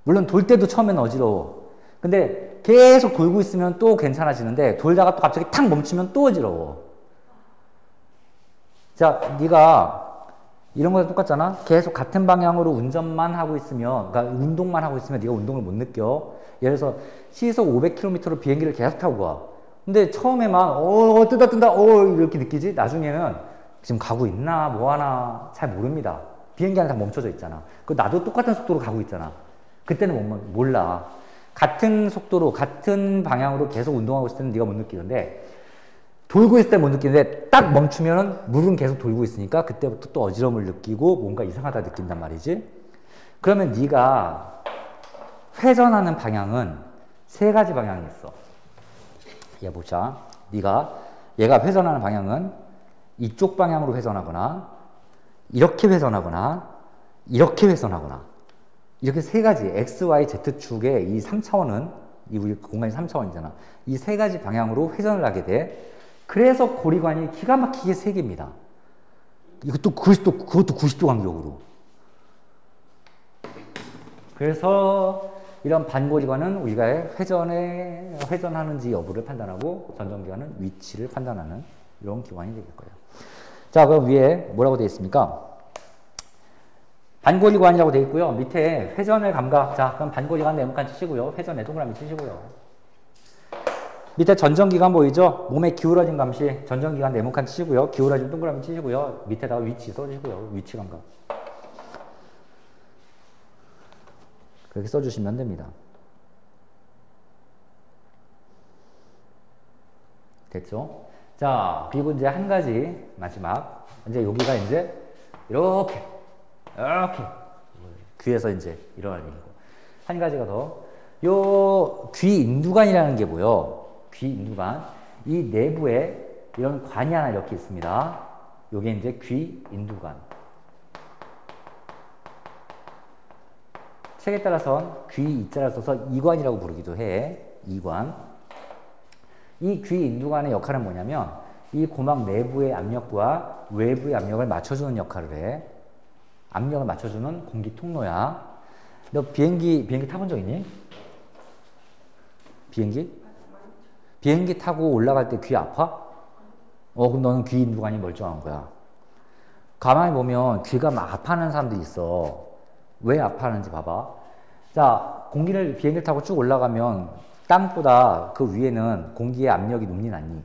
물론 돌 때도 처음에는 어지러워. 근데 계속 돌고 있으면 또 괜찮아지는데 돌다가 또 갑자기 탁 멈추면 또 어지러워. 자, 네가 이런 거랑 똑같잖아. 계속 같은 방향으로 운전만 하고 있으면, 그러니까 운동만 하고 있으면 네가 운동을 못 느껴. 예를 들어서 시속 500km로 비행기를 계속 타고 가. 근데 처음에만 뜬다 이렇게 느끼지. 나중에는 지금 가고 있나 뭐 하나 잘 모릅니다. 비행기 안에 다 멈춰져 있잖아. 그 나도 똑같은 속도로 가고 있잖아. 그때는 몰라. 같은 속도로 같은 방향으로 계속 운동하고 있을 때는 네가 못 느끼는데 돌고 있을 때 못 느끼는데 딱 멈추면은 물은 계속 돌고 있으니까 그때부터 또 어지러움을 느끼고 뭔가 이상하다 느낀단 말이지. 그러면 네가 회전하는 방향은 세 가지 방향이 있어. 얘 보자. 얘가 회전하는 방향은 이쪽 방향으로 회전하거나 이렇게 회전하거나 이렇게 회전하거나 이렇게 세 가지 X, Y, Z축의 이 3차원은 우리 공간이 3차원이잖아. 이 세 가지 방향으로 회전을 하게 돼. 그래서 고리관이 기가 막히게 세 개입니다. 그것도 90도 간격으로. 그래서 이런 반고리관은 우리가 회전하는지 여부를 판단하고 전정기관은 위치를 판단하는 이런 기관이 되실 거예요. 자, 그럼 위에 뭐라고 되어 있습니까? 반고리관이라고 되어 있고요. 밑에 회전의 감각. 자, 그럼 반고리관 네모칸 치시고요. 회전의 동그라미 치시고요. 밑에 전정기관 보이죠? 몸의 기울어진 감시. 전정기관 네모칸 치시고요. 기울어진 동그라미 치시고요. 밑에다가 위치 써주시고요. 위치 감각. 그렇게 써주시면 됩니다. 됐죠? 자, 그리고 이제 한 가지 마지막. 이제 여기가 이제 이렇게 귀에서 이제 일어나는 일이고 한 가지가 더. 요 귀 인두관이라는 게 뭐요? 귀 인두관. 이 내부에 이런 관이 하나 이렇게 있습니다. 요게 이제 귀 인두관. 책에 따라서 귀 이자를 써서 이관이라고 부르기도 해. 이관. 이 귀 인두관의 역할은 뭐냐면 이 고막 내부의 압력과 외부의 압력을 맞춰주는 역할을 해. 압력을 맞춰주는 공기 통로야. 너 비행기 타본 적 있니? 비행기 타고 올라갈 때 귀 아파? 그럼 너는 귀 인두관이 멀쩡한 거야. 가만히 보면 귀가 막 아파하는 사람들이 있어. 왜 아파하는지 봐봐. 자, 비행기를 타고 쭉 올라가면 땅보다 그 위에는 공기의 압력이 높니 낮니?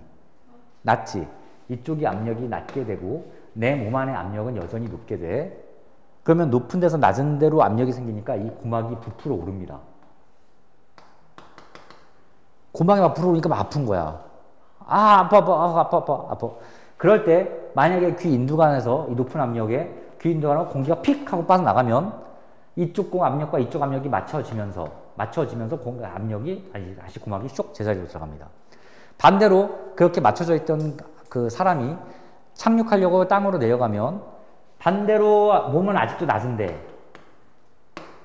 낮지. 이쪽이 압력이 낮게 되고 내 몸 안의 압력은 여전히 높게 돼. 그러면 높은 데서 낮은 데로 압력이 생기니까 이 고막이 부풀어 오릅니다. 고막이 막 불어오니까 막 아픈 거야. 아파. 그럴 때 만약에 귀 인두관에서 이 높은 압력에 귀 인두관으로 공기가 픽 하고 빠져나가면 이쪽 압력과 이쪽 압력이 맞춰지면서 압력이 다시 고막이 쏙 제자리로 들어갑니다. 반대로 그렇게 맞춰져 있던 그 사람이 착륙하려고 땅으로 내려가면 반대로 몸은 아직도 낮은데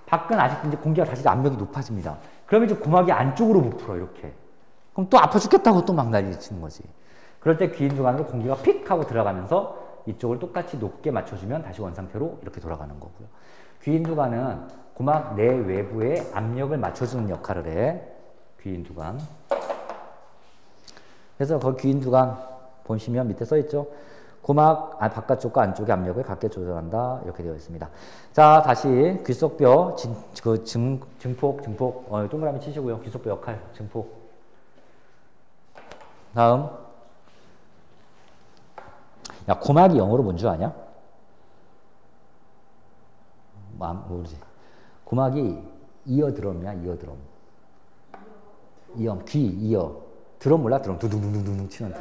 밖은 아직도 이제 공기가 다시 압력이 높아집니다. 그러면 이제 고막이 안쪽으로 부풀어 이렇게. 그럼 또 아파 죽겠다고 또 막 난리치는 거지. 그럴 때 귀 인두관으로 공기가 픽 하고 들어가면서 이쪽을 똑같이 높게 맞춰주면 다시 원상태로 이렇게 돌아가는 거고요. 귀 인두관은 고막 내 외부에 압력을 맞춰주는 역할을 해. 귀 인두관. 그래서 그 귀 인두관 보시면 밑에 써있죠. 고막 바깥쪽과 안쪽의 압력을 각게 조절한다. 이렇게 되어 있습니다. 자, 다시 귓속뼈 증폭 동그라미 치시고요. 귓속뼈 역할 증폭. 다음. 야, 고막이 영어로 뭔 줄 아냐? 모르지. 고막이 이어드럼이야, 이어드럼. 이어, 귀, 이어. 드럼 몰라? 드럼. 두둥둥둥둥 치는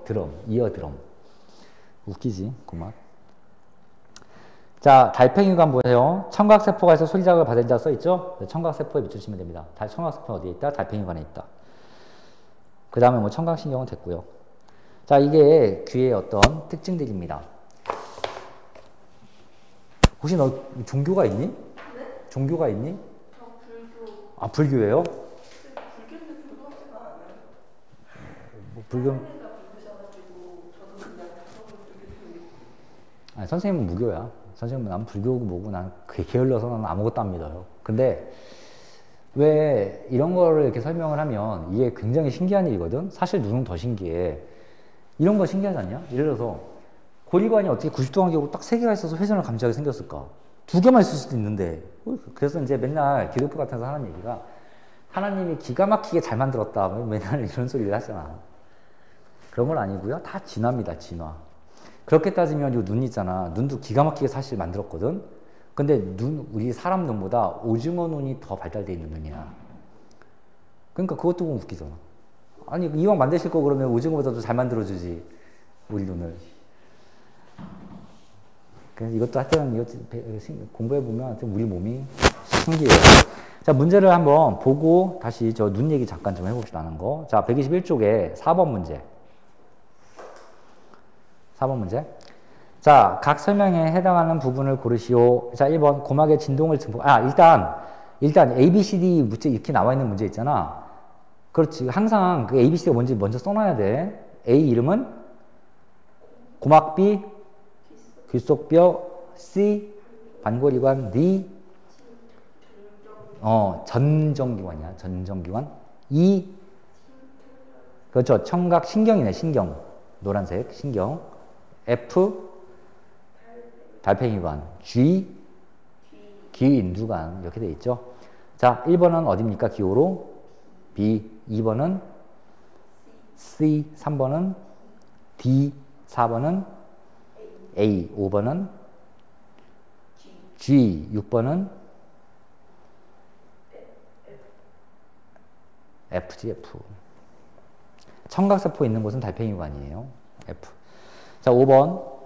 드럼. 이어드럼. 웃기지, 고막. 자, 달팽이관 보세요. 청각세포가 있어 소리 자극을 받은 자 써있죠? 네, 청각세포에 밑주시면 됩니다. 청각세포는 어디에 있다? 달팽이관에 있다. 그 다음에 뭐 청각신경은 됐고요. 자, 이게 귀의 어떤 특징들입니다. 혹시 너 종교가 있니? 네? 종교가 있니? 저 불교. 아, 불교예요? 불교인데 불교하지가 않아요. 뭐 불교? 할머니가 불교셔가지고 저도 그냥 불교. 아니, 선생님은 무교야. 선생님은 난 불교고 뭐고 난 그게 게을러서 난 아무것도 안 믿어요. 근데 왜 이런 거를 이렇게 설명을 하면 이게 굉장히 신기한 일이거든? 사실 눈은 더 신기해. 이런 거 신기하지 않냐? 예를 들어서 고리관이 어떻게 90도 간격으로 딱 3개가 있어서 회전을 감지하게 생겼을까? 2개만 있을 수도 있는데. 그래서 이제 맨날 기독교 같은 데서 하는 얘기가 하나님이 기가 막히게 잘 만들었다. 맨날 이런 소리를 하잖아. 그런 건 아니고요. 다 진화입니다. 진화. 그렇게 따지면 이 눈 있잖아. 눈도 기가 막히게 사실 만들었거든. 근데 우리 사람 눈보다 오징어 눈이 더 발달되어 있는 눈이야. 그러니까 그것도 보면 웃기잖아. 아니 이왕 만드실 거 그러면 오징어보다도 잘 만들어주지 우리 눈을. 그래서 이것도 하여튼 이거 공부해보면 우리 몸이 신기해요. 자, 문제를 한번 보고 다시 저 눈 얘기 잠깐 좀 해봅시다 하는 거. 자, 121쪽에 4번 문제. 4번 문제. 자, 각 설명에 해당하는 부분을 고르시오. 자, 1번 고막의 진동을 증폭. 일단 A, B, C, D 문제 이렇게 나와 있는 문제 있잖아. 그렇지. 항상 그 A, B, C가 뭔지 먼저 써놔야 돼. A 이름은 고막, B 귓속뼈, C 반골이관, D 전정기관이야. 전정기관. E 그렇죠. 청각 신경이네. 신경. 노란색 신경. F 달팽이관, G 귀인두관 이렇게 돼 있죠. 자, 1번은 어디입니까? 기호로 B, 2번은 C, 3번은 D, 4번은 A, 5번은 G, 6번은 F지, F. 청각세포 있는 곳은 달팽이관이에요. F. 자, 5번.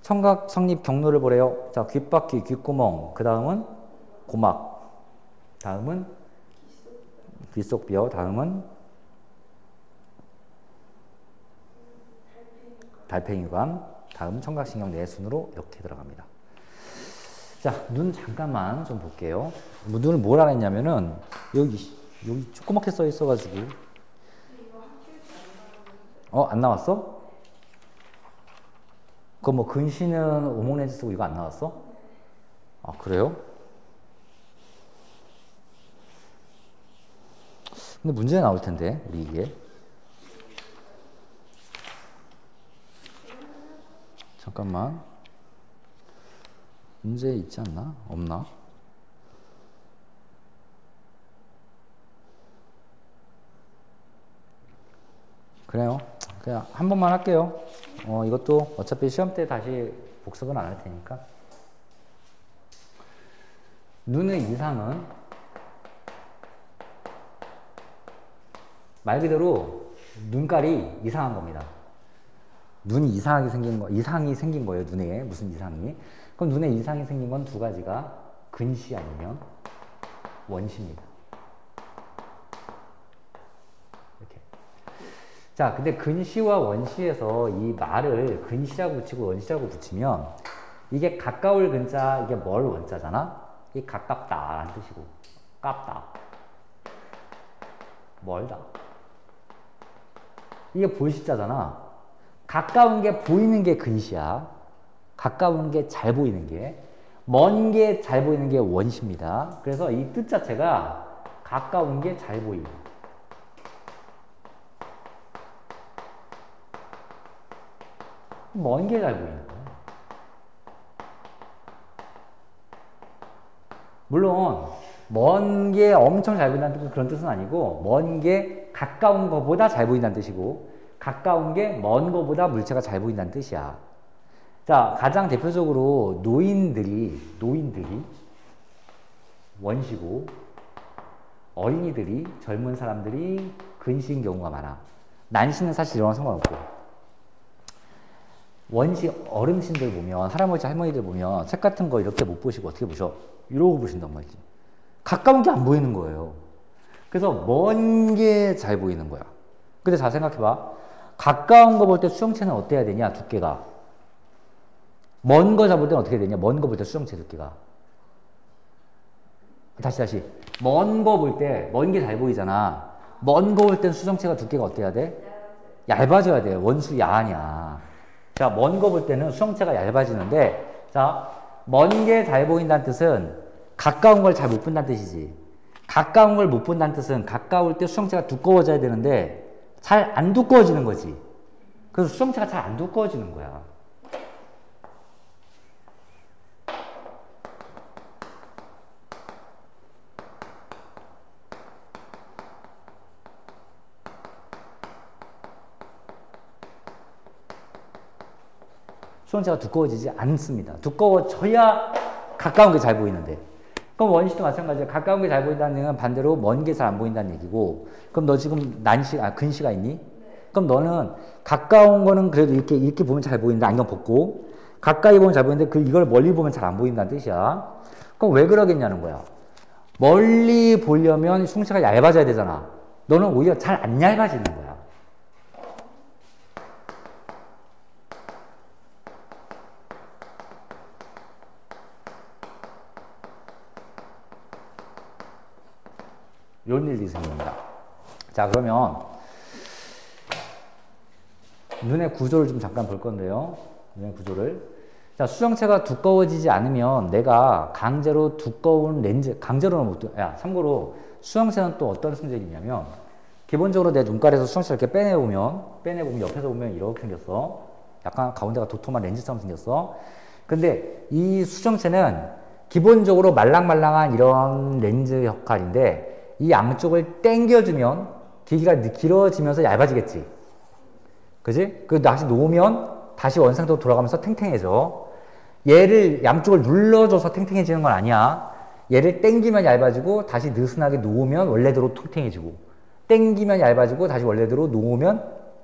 청각 성립 경로를 보래요. 자, 귓바퀴, 귓구멍. 그 다음은 고막. 다음은 귓속뼈. 다음은 달팽이관. 다음 청각신경 내순으로 이렇게 들어갑니다. 자, 눈 잠깐만 좀 볼게요. 눈을 뭐라 했냐면은 여기 조그맣게 써 있어가지고. 안 나왔어? 그거 뭐 근시는 오목렌즈 쓰고 이거 안 나왔어? 아, 그래요? 근데 문제 나올 텐데 우리 이게. 잠깐만. 문제 있지 않나? 없나? 그래요. 그냥 한 번만 할게요. 이것도 어차피 시험 때 다시 복습은 안 할 테니까. 눈의 이상은 말 그대로 눈깔이 이상한 겁니다. 눈이 이상하게 생긴 거, 이상이 생긴 거예요. 눈에 무슨 이상이. 그럼 눈에 이상이 생긴 건 두 가지가 근시 아니면 원시입니다. 이렇게. 자, 근데 근시와 원시에서 이 말을 근시라고 붙이고 원시라고 붙이면 이게 가까울 근자, 이게 멀 원자잖아? 이게 가깝다라는 뜻이고, 깝다. 멀다. 이게 볼시자잖아. 가까운 게 보이는 게 근시야. 가까운 게 잘 보이는 게. 먼 게 잘 보이는 게 원시입니다. 그래서 이 뜻 자체가 가까운 게 잘 보이고. 먼 게 잘 보이는 거야. 물론 먼 게 엄청 잘 보인다는 그런 뜻은 아니고, 먼 게 가까운 것보다 잘 보인다는 뜻이고, 가까운 게 먼 것보다 물체가 잘 보인다는 뜻이야. 자, 가장 대표적으로 노인들이 원시고, 어린이들이, 젊은 사람들이 근시인 경우가 많아. 난시는 사실 이런 건 상관없고. 원시 어르신들 보면, 할아버지 할머니들 보면 책 같은 거 이렇게 못 보시고 어떻게 보셔? 이러고 보신단 말이지. 가까운 게 안 보이는 거예요. 그래서 먼 게 잘 보이는 거야. 근데 잘 생각해봐. 가까운 거 볼 때 수정체는 어때야 되냐? 두께가. 먼 거 잡을 때는 어떻게 되냐? 먼 거 볼 때 수정체 두께가. 다시. 먼 거 볼 때, 먼 게 잘 보이잖아. 먼 거 볼 땐 수정체가 두께가 어때야 돼? 얇아져야 돼. 원수 야하냐. 자, 먼 거 볼 때는 수정체가 얇아지는데, 자, 먼 게 잘 보인다는 뜻은 가까운 걸 잘 못 본다는 뜻이지. 가까운 걸 못 본다는 뜻은 가까울 때 수정체가 두꺼워져야 되는데 잘 안 두꺼워지는 거지. 그래서 수정체가 잘 안 두꺼워지는 거야. 수정체가 두꺼워지지 않습니다. 두꺼워져야 가까운 게 잘 보이는데. 그럼 원시도 마찬가지야. 가까운 게 잘 보인다는 얘기는 반대로 먼 게 잘 안 보인다는 얘기고. 그럼 너 지금 근시가 있니? 그럼 너는 가까운 거는 그래도 이렇게 보면 잘 보이는데 안경 벗고, 가까이 보면 잘 보이는데 이걸 멀리 보면 잘 안 보인다는 뜻이야. 그럼 왜 그러겠냐는 거야. 멀리 보려면 수정체가 얇아져야 되잖아. 너는 오히려 잘 안 얇아지는 거야. 이런 일이 생깁니다. 자, 그러면 눈의 구조를 좀 잠깐 볼 건데요. 눈의 구조를. 자, 수정체가 두꺼워지지 않으면 내가 강제로 두꺼운 렌즈, 강제로는 못, 참고로 수정체는 또 어떤 성질이 있냐면, 기본적으로 내 눈깔에서 수정체를 이렇게 빼내보면 옆에서 보면 이렇게 생겼어. 약간 가운데가 도톰한 렌즈처럼 생겼어. 근데 이 수정체는 기본적으로 말랑말랑한 이런 렌즈 역할인데, 이 양쪽을 당겨주면 길이가 길어지면서 얇아지겠지. 그지? 그 다시 놓으면 다시 원상태로 돌아가면서 탱탱해져. 얘를 양쪽을 눌러줘서 탱탱해지는 건 아니야. 얘를 당기면 얇아지고 다시 느슨하게 놓으면 원래대로 탱탱해지고, 당기면 얇아지고 다시 원래대로 놓으면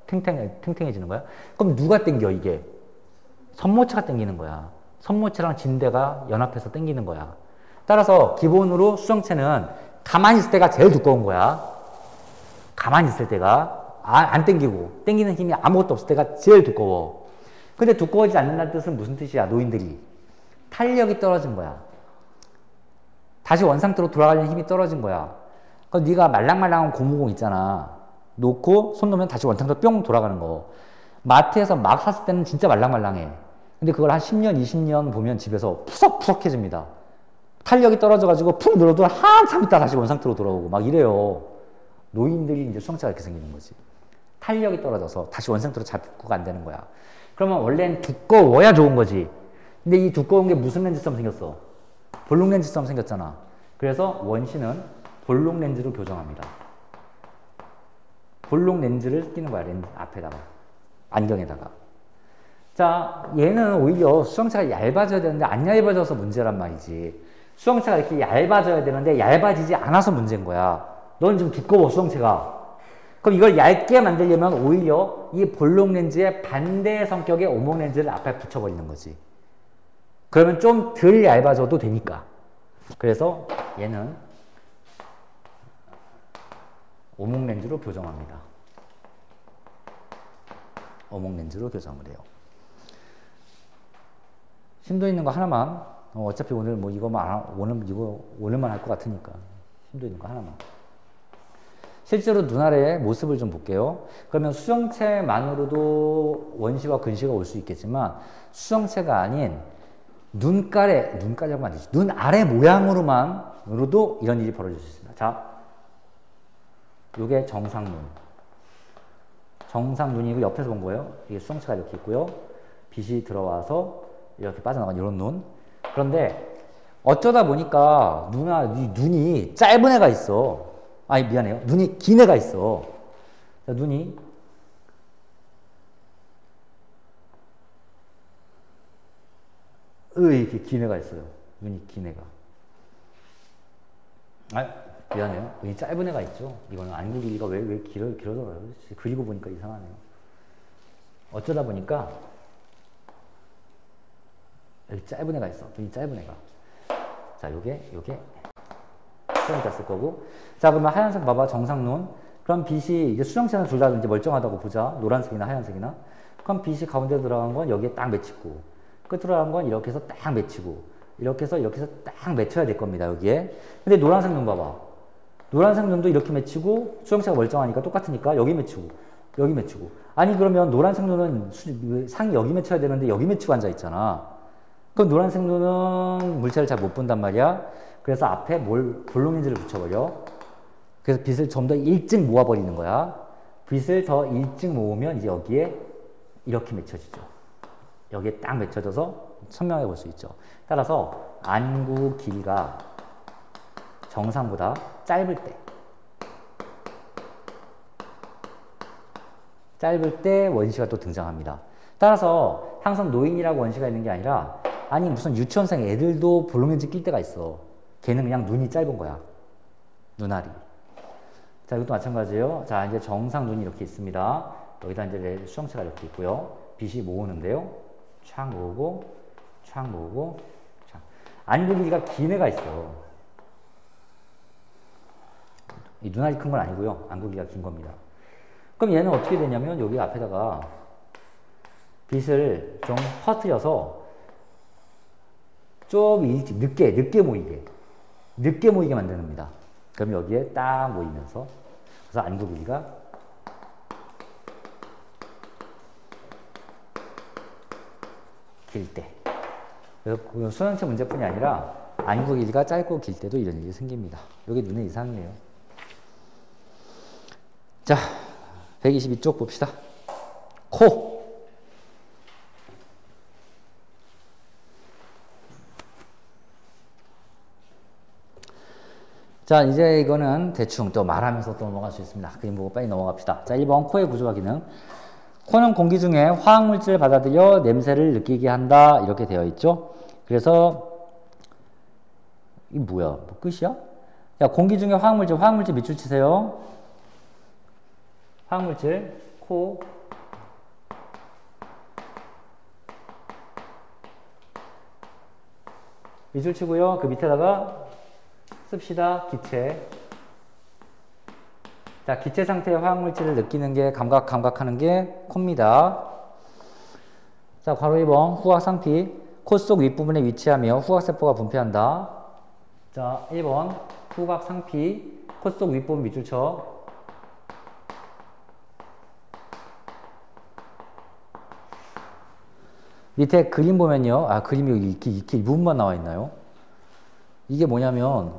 탱탱해지는 거야. 그럼 누가 당겨 이게? 선모체가 당기는 거야. 선모체랑 진대가 연합해서 당기는 거야. 따라서 기본으로 수정체는 가만히 있을 때가 제일 두꺼운 거야. 가만히 있을 때가 안 당기고 당기는 힘이 아무것도 없을 때가 제일 두꺼워. 근데 두꺼워지지 않는다는 뜻은 무슨 뜻이야? 노인들이 탄력이 떨어진 거야. 다시 원상태로 돌아가려는 힘이 떨어진 거야. 그럼 네가 말랑말랑한 고무공 있잖아. 놓고 손 놓으면 다시 원상태로 뿅 돌아가는 거. 마트에서 막 샀을 때는 진짜 말랑말랑해. 근데 그걸 한 10년, 20년 보면 집에서 푸석푸석해집니다. 탄력이 떨어져가지고 푹 눌러도 한참 있다 다시 원상태로 돌아오고 막 이래요. 노인들이 이제 수정체가 이렇게 생기는 거지. 탄력이 떨어져서 다시 원상태로 잘 복구가 안 되는 거야. 그러면 원래는 두꺼워야 좋은 거지. 근데 이 두꺼운 게 무슨 렌즈처럼 생겼어? 볼록 렌즈처럼 생겼잖아. 그래서 원시는 볼록 렌즈로 교정합니다. 볼록 렌즈를 끼는 거야. 렌즈 앞에다가. 안경에다가. 자, 얘는 오히려 수정체가 얇아져야 되는데 안 얇아져서 문제란 말이지. 수정체가 이렇게 얇아져야 되는데 얇아지지 않아서 문제인 거야. 넌 지금 두꺼워, 수정체가. 그럼 이걸 얇게 만들려면 오히려 이 볼록 렌즈의 반대 성격의 오목 렌즈를 앞에 붙여버리는 거지. 그러면 좀 덜 얇아져도 되니까. 그래서 얘는 오목 렌즈로 교정합니다. 오목 렌즈로 교정을 해요. 심도 있는 거 하나만. 어차피 오늘 뭐 오늘만 할 것 같으니까 심도 있는 거 하나만. 실제로 눈 아래의 모습을 좀 볼게요. 그러면 수정체만으로도 원시와 근시가 올 수 있겠지만 수정체가 아닌 눈가리라고 안 되지. 눈 아래 모양으로도 이런 일이 벌어질 수 있습니다. 자, 요게 정상눈. 정상눈이고 옆에서 본 거예요. 이게 수정체가 이렇게 있고요. 빛이 들어와서 이렇게 빠져나간 이런 눈. 그런데 어쩌다 보니까 눈이 짧은 애가 있어. 아니 미안해요. 눈이 긴 애가 있어. 자, 눈이 이렇게 긴 애가 있어요. 눈이 긴 애가. 아 미안해요. 눈이 짧은 애가 있죠. 이거는 안구 길이가 왜 길어져요? 그리고 보니까 이상하네요. 어쩌다 보니까 여기 짧은 애가 있어. 눈이 짧은 애가. 자, 요게 좀 이따 쓸 거고. 자, 그러면 하얀색 봐봐. 정상눈. 그럼 빛이 이제 수정체는 둘 다 이제 멀쩡하다고 보자. 노란색이나 하얀색이나. 그럼 빛이 가운데 들어간 건 여기에 딱 맺히고, 끝으로 들어간 건 이렇게 해서 딱 맺히고, 이렇게 해서 딱 맺혀야 될 겁니다. 여기에. 근데 노란색 눈 봐봐. 노란색 눈도 이렇게 맺히고, 수정체가 멀쩡하니까 똑같으니까 여기 맺히고, 여기 맺히고. 아니, 그러면 노란색 눈은 상이 여기 맺혀야 되는데 여기 맺히고 앉아 있잖아. 그럼 노란색 눈은 물체를 잘 못 본단 말이야. 그래서 앞에 볼륨렌즈를 붙여버려. 그래서 빛을 좀 더 일찍 모아버리는 거야. 빛을 더 일찍 모으면 이제 여기에 이렇게 맺혀지죠. 여기에 딱 맺혀져서 선명하게 볼 수 있죠. 따라서 안구 길이가 정상보다 짧을 때 원시가 또 등장합니다. 따라서 항상 노인이라고 원시가 있는 게 아니라, 아니 무슨 유치원생 애들도 볼륨렌즈 낄 때가 있어. 걔는 그냥 눈이 짧은 거야. 눈알이. 자, 이것도 마찬가지예요. 자, 이제 정상 눈이 이렇게 있습니다. 여기다 이제 수정체가 이렇게 있고요. 빛이 모으는데요. 촥 모으고, 촥 모으고, 촥. 안구 길이가 긴 애가 있어. 이 눈알이 큰 건 아니고요. 안구 길이가 긴 겁니다. 그럼 얘는 어떻게 되냐면, 여기 앞에다가 빛을 좀 퍼뜨려서 좀 일찍, 늦게 모이게 만듭니다. 그럼 여기에 딱 모이면서, 그래서 안구 길이가 길 때. 그래서 수능체 문제뿐이 아니라 안구 길이가 짧고 길 때도 이런 일이 생깁니다. 이게 눈의 이상이에요. 자, 122쪽 봅시다. 코. 자, 이제 이거는 대충 또 말하면서 또 넘어갈 수 있습니다. 그림 보고 빨리 넘어갑시다. 자, 1번 코의 구조와 기능. 코는 공기 중에 화학물질을 받아들여 냄새를 느끼게 한다. 이렇게 되어 있죠. 그래서 이게 뭐야? 뭐 끝이야? 야, 공기 중에 화학물질 밑줄 치세요. 화학물질, 코. 밑줄 치고요. 그 밑에다가 씁시다. 기체. 자, 기체 상태의 화학물질을 느끼는 게, 감각하는 게 코입니다. 자, 괄호 2번 후각상피. 코 속 윗부분에 위치하며 후각세포가 분포한다. 자, 1번 후각상피. 코 속 윗부분 밑줄 쳐. 밑에 그림 보면요. 아, 그림이 이렇게 부분만 나와 있나요? 이게 뭐냐면,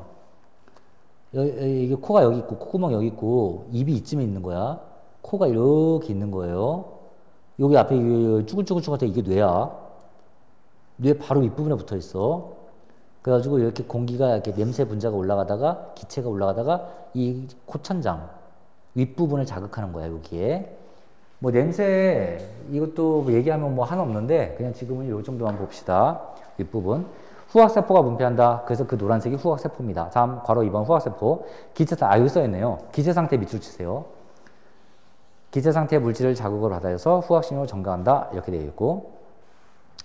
이게 코가 여기 있고, 콧구멍 여기 있고, 입이 이쯤에 있는 거야. 코가 이렇게 있는 거예요. 여기 앞에 쭈글쭈글쭈글 이게 뇌야. 뇌 바로 윗부분에 붙어 있어. 그래가지고 이렇게 공기가 이렇게 냄새 분자가 올라가다가, 기체가 올라가다가, 이 코천장 윗부분을 자극하는 거야, 여기에. 뭐 냄새, 이것도 뭐 얘기하면 뭐 하나 없는데, 그냥 지금은 이 정도만 봅시다. 윗부분. 후각세포가 분포한다. 그래서 그 노란색이 후각세포입니다. 다음 괄호 2번 후각세포. 여기 써있네요. 기체 상태 밑줄 치세요. 기체 상태의 물질을 자극으로 받아서 후각신호를 전가한다. 이렇게 되어 있고.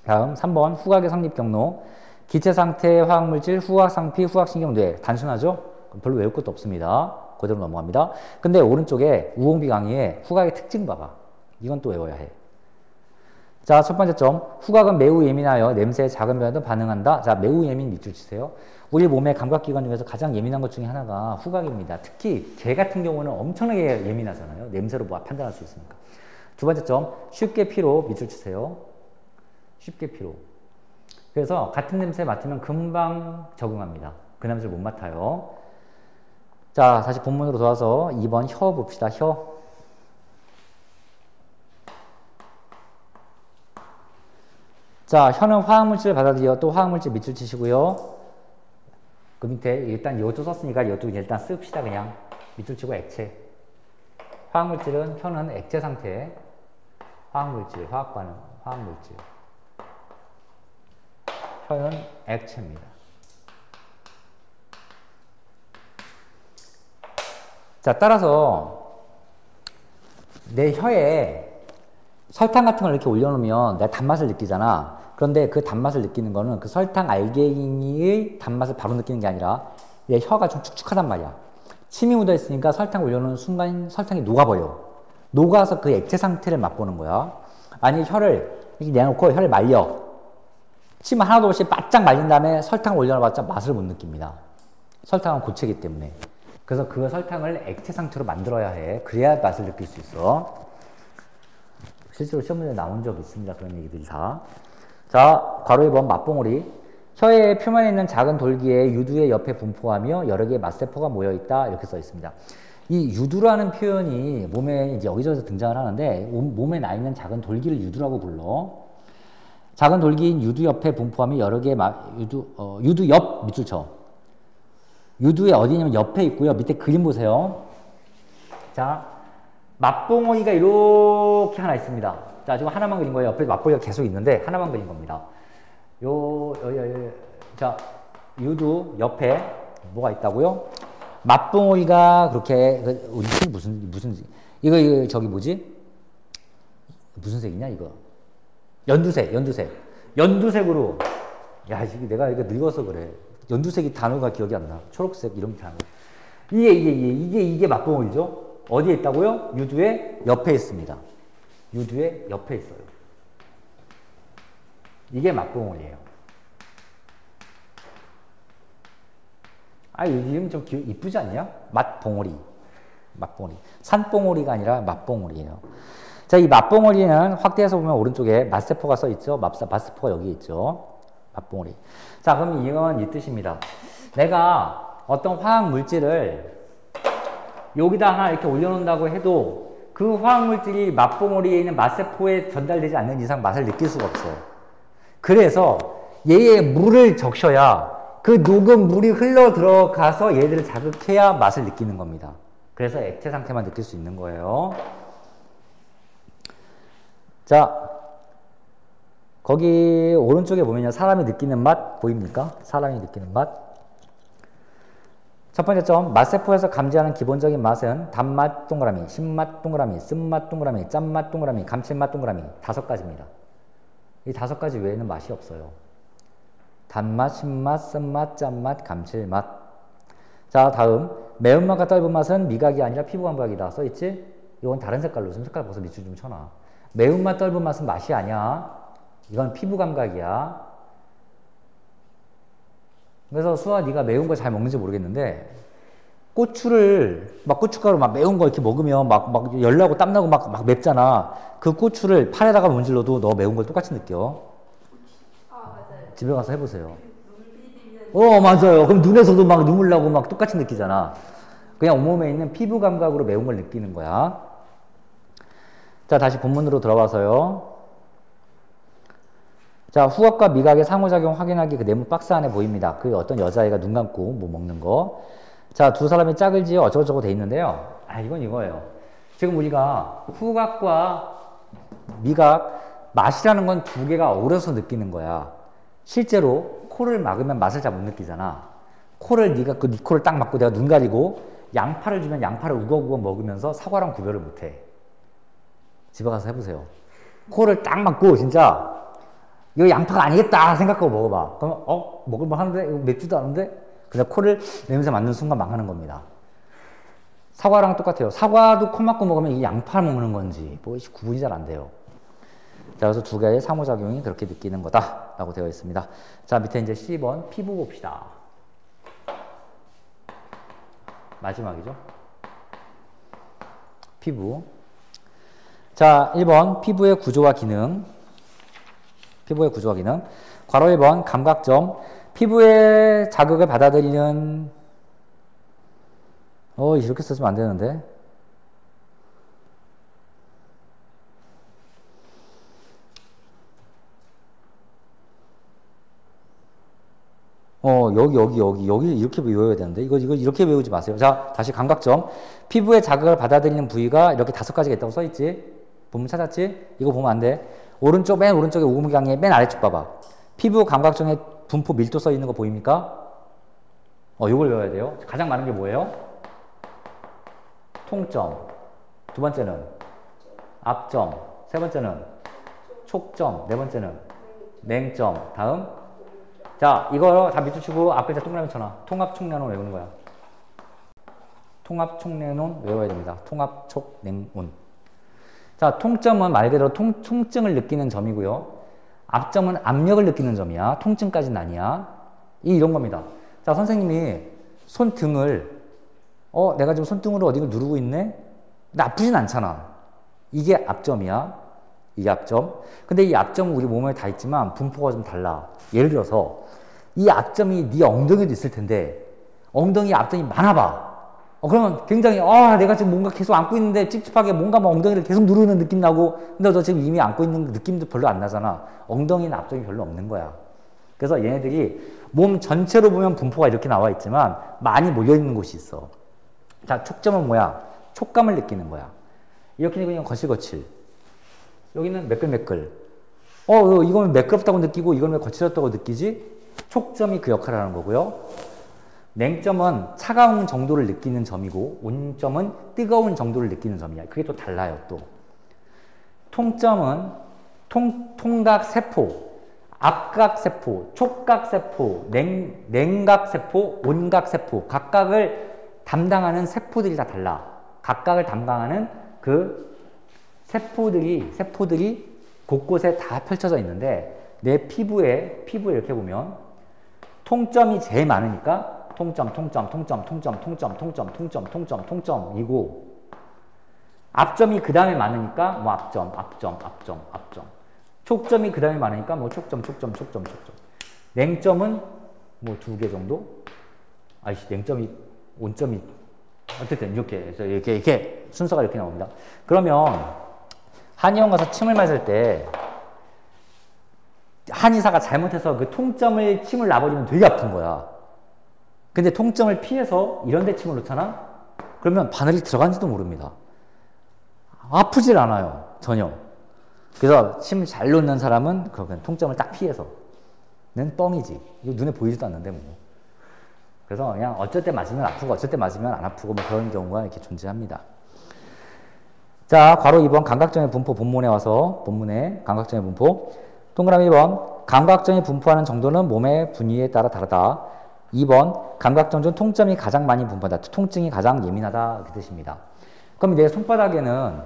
다음 3번 후각의 성립 경로. 기체 상태의 화학물질, 후각상피, 후각신경, 뇌. 단순하죠? 별로 외울 것도 없습니다. 그대로 넘어갑니다. 근데 오른쪽에 우홍비 강의에 후각의 특징 봐봐. 이건 또 외워야 해. 자, 첫 번째 점. 후각은 매우 예민하여 냄새에 작은 변화도 반응한다. 자, 매우 예민 밑줄 치세요. 우리 몸의 감각기관 중에서 가장 예민한 것 중에 하나가 후각입니다. 특히 개 같은 경우는 엄청나게 예민하잖아요. 냄새로 뭐 판단할 수 있으니까. 두 번째 점. 쉽게 피로 밑줄 치세요. 쉽게 피로. 그래서 같은 냄새 맡으면 금방 적응합니다. 그 냄새를 못 맡아요. 자, 다시 본문으로 돌아와서 2번 혀 봅시다. 혀. 자, 혀는 화학물질을 받아들여 또 화학물질 밑줄 치시고요. 그 밑에 일단 이것도 썼으니까 이것도 일단 씁시다. 그냥 밑줄 치고 액체. 화학물질은 혀는 액체 상태. 화학물질, 화학 반응, 화학물질. 혀는 액체입니다. 자, 따라서 내 혀에 설탕 같은 걸 이렇게 올려놓으면 내가 단맛을 느끼잖아. 그런데 그 단맛을 느끼는 거는 그 설탕 알갱이의 단맛을 바로 느끼는 게 아니라 얘 혀가 좀 축축하단 말이야. 침이 묻어 있으니까 설탕 올려놓은 순간 설탕이 녹아버려. 녹아서 그 액체 상태를 맛보는 거야. 아니 혀를 이렇게 내놓고 혀를 말려. 침 하나도 없이 바짝 말린 다음에 설탕을 올려놔봤자 맛을 못 느낍니다. 설탕은 고체이기 때문에. 그래서 그 설탕을 액체 상태로 만들어야 해. 그래야 맛을 느낄 수 있어. 실제로 시험 문제에 나온 적이 있습니다. 그런 얘기들이 다. 자, 괄호 2번 맛봉오리. 혀의 표면에 있는 작은 돌기에 유두의 옆에 분포하며 여러 개의 맛세포가 모여있다. 이렇게 써 있습니다. 이 유두라는 표현이 몸에 이제 여기저기서 등장을 하는데 몸에 나 있는 작은 돌기를 유두라고 불러. 작은 돌기인 유두 옆에 분포하며 여러 개의 유두 옆 밑줄 쳐. 유두에 어디냐면 옆에 있고요. 밑에 그림 보세요. 자, 맛봉오리가 이렇게 하나 있습니다. 자, 지금 하나만 그린 거예요. 옆에 맛봉오리가 계속 있는데 하나만 그린 겁니다. 자, 유두 옆에 뭐가 있다고요? 맛봉오리가 그렇게 우리 무슨 이거 저기 뭐지? 무슨 색이냐 이거? 연두색으로. 야, 이게 내가 이거 늙어서 그래. 연두색이 단어가 기억이 안 나. 초록색 이런 단어. 이게 맛봉오리죠? 어디에 있다고요? 유두의 옆에 있습니다. 유두의 옆에 있어요. 이게 맛봉오리예요. 아, 이름 좀 이쁘지 않냐? 맛봉오리. 산봉오리가 아니라 맛봉오리예요. 자, 이 맛봉오리는 확대해서 보면 오른쪽에 맛세포가 써 있죠. 맛세포가 여기 있죠. 맛봉오리. 자, 그럼 이건 이 뜻입니다. 내가 어떤 화학 물질을 여기다 하나 이렇게 올려놓는다고 해도 그 화학 물질이 맛봉오리에 있는 맛세포에 전달되지 않는 이상 맛을 느낄 수가 없어. 그래서 얘의 물을 적셔야 그 녹은 물이 흘러 들어가서 얘들을 자극해야 맛을 느끼는 겁니다. 그래서 액체 상태만 느낄 수 있는 거예요. 자, 거기 오른쪽에 보면요. 사람이 느끼는 맛 보입니까? 사람이 느끼는 맛. 첫 번째 점, 맛세포에서 감지하는 기본적인 맛은 단맛 동그라미, 신맛 동그라미, 쓴맛 동그라미, 짠맛 동그라미, 감칠맛 동그라미 5가지입니다. 이 5가지 외에는 맛이 없어요. 단맛, 신맛, 쓴맛, 짠맛, 감칠맛. 자, 다음 매운맛과 떫은 맛은 미각이 아니라 피부 감각이다. 써있지? 이건 다른 색깔로 좀 색깔 벗어 밑줄 좀 쳐놔. 매운맛, 떫은 맛은 맛이 아니야. 이건 피부 감각이야. 그래서 수아 네가 매운 거 잘 먹는지 모르겠는데 고추를 막 고춧가루 막 매운 거 이렇게 먹으면 막 열나고 땀나고 막 맵잖아. 그 고추를 팔에다가 문질러도 너 매운 걸 똑같이 느껴. 아, 맞아요. 집에 가서 해보세요. 눈 비비면 맞아요. 그럼 눈에서도 막 눈물 나고 막 똑같이 느끼잖아. 그냥 온몸에 있는 피부 감각으로 매운 걸 느끼는 거야. 자, 다시 본문으로 들어가서요. 자, 후각과 미각의 상호작용 확인하기 그 네모 박스 안에 보입니다. 그 어떤 여자애가 눈 감고 뭐 먹는 거. 자, 두 사람이 짝을 지어 어쩌고저쩌고 돼 있는데요. 아, 이건 이거예요. 지금 우리가 후각과 미각, 맛이라는 건 두 개가 어우러서 느끼는 거야. 실제로 코를 막으면 맛을 잘 못 느끼잖아. 네가 네 코를 딱 막고 내가 눈 가리고 양파를 주면 양파를 우걱우걱 먹으면서 사과랑 구별을 못 해. 집에 가서 해보세요. 코를 딱 막고 진짜 이거 양파가 아니겠다 생각하고 먹어봐. 그러면 먹을만 하는데? 이거 맵지도 않은데? 그냥 코를 냄새 맡는 순간 망하는 겁니다. 사과랑 똑같아요. 사과도 코 막고 먹으면 이게 양파 먹는 건지 뭐 구분이 잘 안 돼요. 자, 그래서 두 개의 상호작용이 그렇게 느끼는 거다 라고 되어 있습니다. 자, 밑에 이제 12번 피부 봅시다. 마지막이죠. 피부. 자, 1번 피부의 구조와 기능. 괄호 1번 감각점. 피부의 자극을 받아들이는 이렇게 쓰시면 안 되는데. 여기 이렇게 외워야 되는데 이거 이렇게 외우지 마세요. 자, 다시 감각점. 피부의 자극을 받아들이는 부위가 이렇게 5가지가 있다고 써있지? 본문 찾았지? 이거 보면 안 돼. 맨 오른쪽에 오금강의 맨 아래쪽 봐봐. 피부 감각점의 분포 밀도 써 있는 거 보입니까? 이걸 외워야 돼요. 가장 많은 게 뭐예요? 통점. 두 번째는 앞점. 세 번째는 촉점. 네 번째는 냉점. 다음. 자, 이거 다 밑줄 치고 앞 글자 동그라미 쳐놔. 통합총량론 외우는 거야. 통합총량론 외워야 됩니다. 통합촉냉온. 자, 통점은 말 그대로 통증을 느끼는 점이고요. 앞점은 압력을 느끼는 점이야. 통증까지는 아니야. 이런 겁니다. 자, 선생님이 손등을 내가 지금 손등으로 어디를 누르고 있네? 근데 아프진 않잖아. 이게 앞점이야. 이게 앞점. 근데 이 앞점은 우리 몸에 다 있지만 분포가 좀 달라. 예를 들어서 이 앞점이 네 엉덩이도 있을 텐데 엉덩이 앞점이 많아봐. 그러면 굉장히 내가 지금 뭔가 계속 안고 있는데 찝찝하게 뭔가 막 엉덩이를 계속 누르는 느낌 나고 근데 너 지금 이미 안고 있는 느낌도 별로 안 나잖아. 엉덩이는 앞점이 별로 없는 거야. 그래서 얘네들이 몸 전체로 보면 분포가 이렇게 나와 있지만 많이 몰려있는 곳이 있어. 자, 촉점은 뭐야? 촉감을 느끼는 거야. 이렇게 그냥 거칠거칠. 여기는 매끌매끌. 이거는 매끄럽다고 느끼고 이건 왜 거칠었다고 느끼지? 촉점이 그 역할을 하는 거고요. 냉점은 차가운 정도를 느끼는 점이고 온점은 뜨거운 정도를 느끼는 점이야. 그게 또 달라요. 또 통점은 통각세포, 앞각세포, 촉각세포, 냉각세포, 온각세포 각각을 담당하는 세포들이 다 달라. 각각을 담당하는 그 세포들이 곳곳에 다 펼쳐져 있는데 내 피부에 이렇게 보면 통점이 제일 많으니까 통점이고 앞점이 그 다음에 많으니까 뭐 앞점. 촉점이 그 다음에 많으니까 뭐 촉점. 냉점은 뭐 2개 정도? 냉점이, 온점이 어쨌든 이렇게 순서가 이렇게 나옵니다. 그러면 한의원 가서 침을 맞을 때 한의사가 잘못해서 그 통점을 침을 놔버리면 되게 아픈 거야. 근데 통점을 피해서 이런 데 침을 놓잖아? 그러면 바늘이 들어간지도 모릅니다. 아프질 않아요. 전혀. 그래서 침 잘 놓는 사람은 그냥 통점을 딱 피해서는 뻥이지. 이거 눈에 보이지도 않는데 뭐. 그래서 그냥 어쩔 때 맞으면 아프고 어쩔 때 맞으면 안 아프고 뭐 그런 경우가 이렇게 존재합니다. 자, 괄호 2번 감각점의 분포 본문에 와서 본문에 감각점의 분포. 동그라미 1번 감각점이 분포하는 정도는 몸의 분위에 따라 다르다. 2번 감각점 중 통점이 가장 많이 분포한다. 통증이 가장 예민하다. 그 뜻입니다. 그럼 내 손바닥에는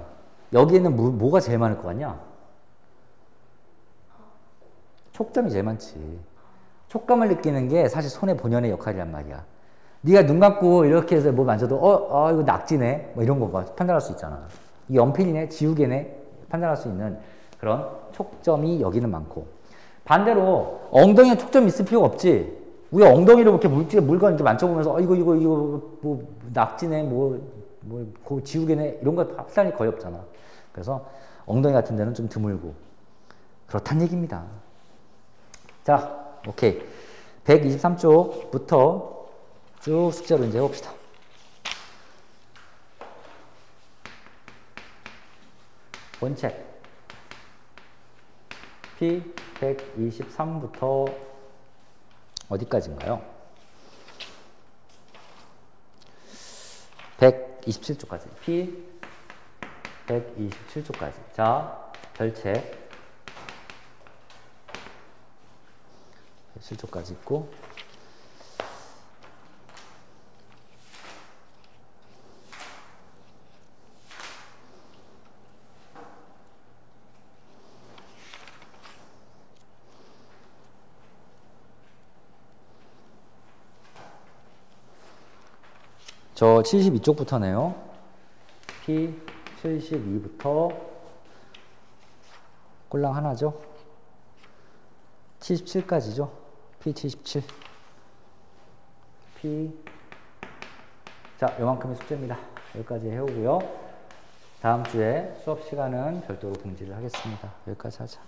여기에는 뭐가 제일 많을 것 같냐? 촉점이 제일 많지. 촉감을 느끼는 게 사실 손의 본연의 역할이란 말이야. 네가 눈 감고 이렇게 해서 뭐 만져도 이거 낙지네 뭐 이런 거 봐 판단할 수 있잖아. 이 연필이네 지우개네 판단할 수 있는 그런 촉점이 여기는 많고 반대로 엉덩이에 촉점이 있을 필요가 없지. 우리가 엉덩이로 이렇게 물건 이렇게 만져보면서 이거 뭐 낙지네 뭐 지우개네 이런 거 판단이 거의 없잖아. 그래서 엉덩이 같은 데는 좀 드물고 그렇단 얘기입니다. 자, 오케이. 123쪽부터 쭉 숙제로 이제 해봅시다. 본책 P123부터 어디까지인가요? 127쪽까지. P127쪽까지. 자, 별책 127쪽까지 있고 저 72쪽부터네요. P72부터 꼴랑 하나죠. 77까지죠. P77. 자, 요만큼의 숙제입니다. 여기까지 해오고요. 다음 주에 수업 시간은 별도로 공지를 하겠습니다. 여기까지 하자.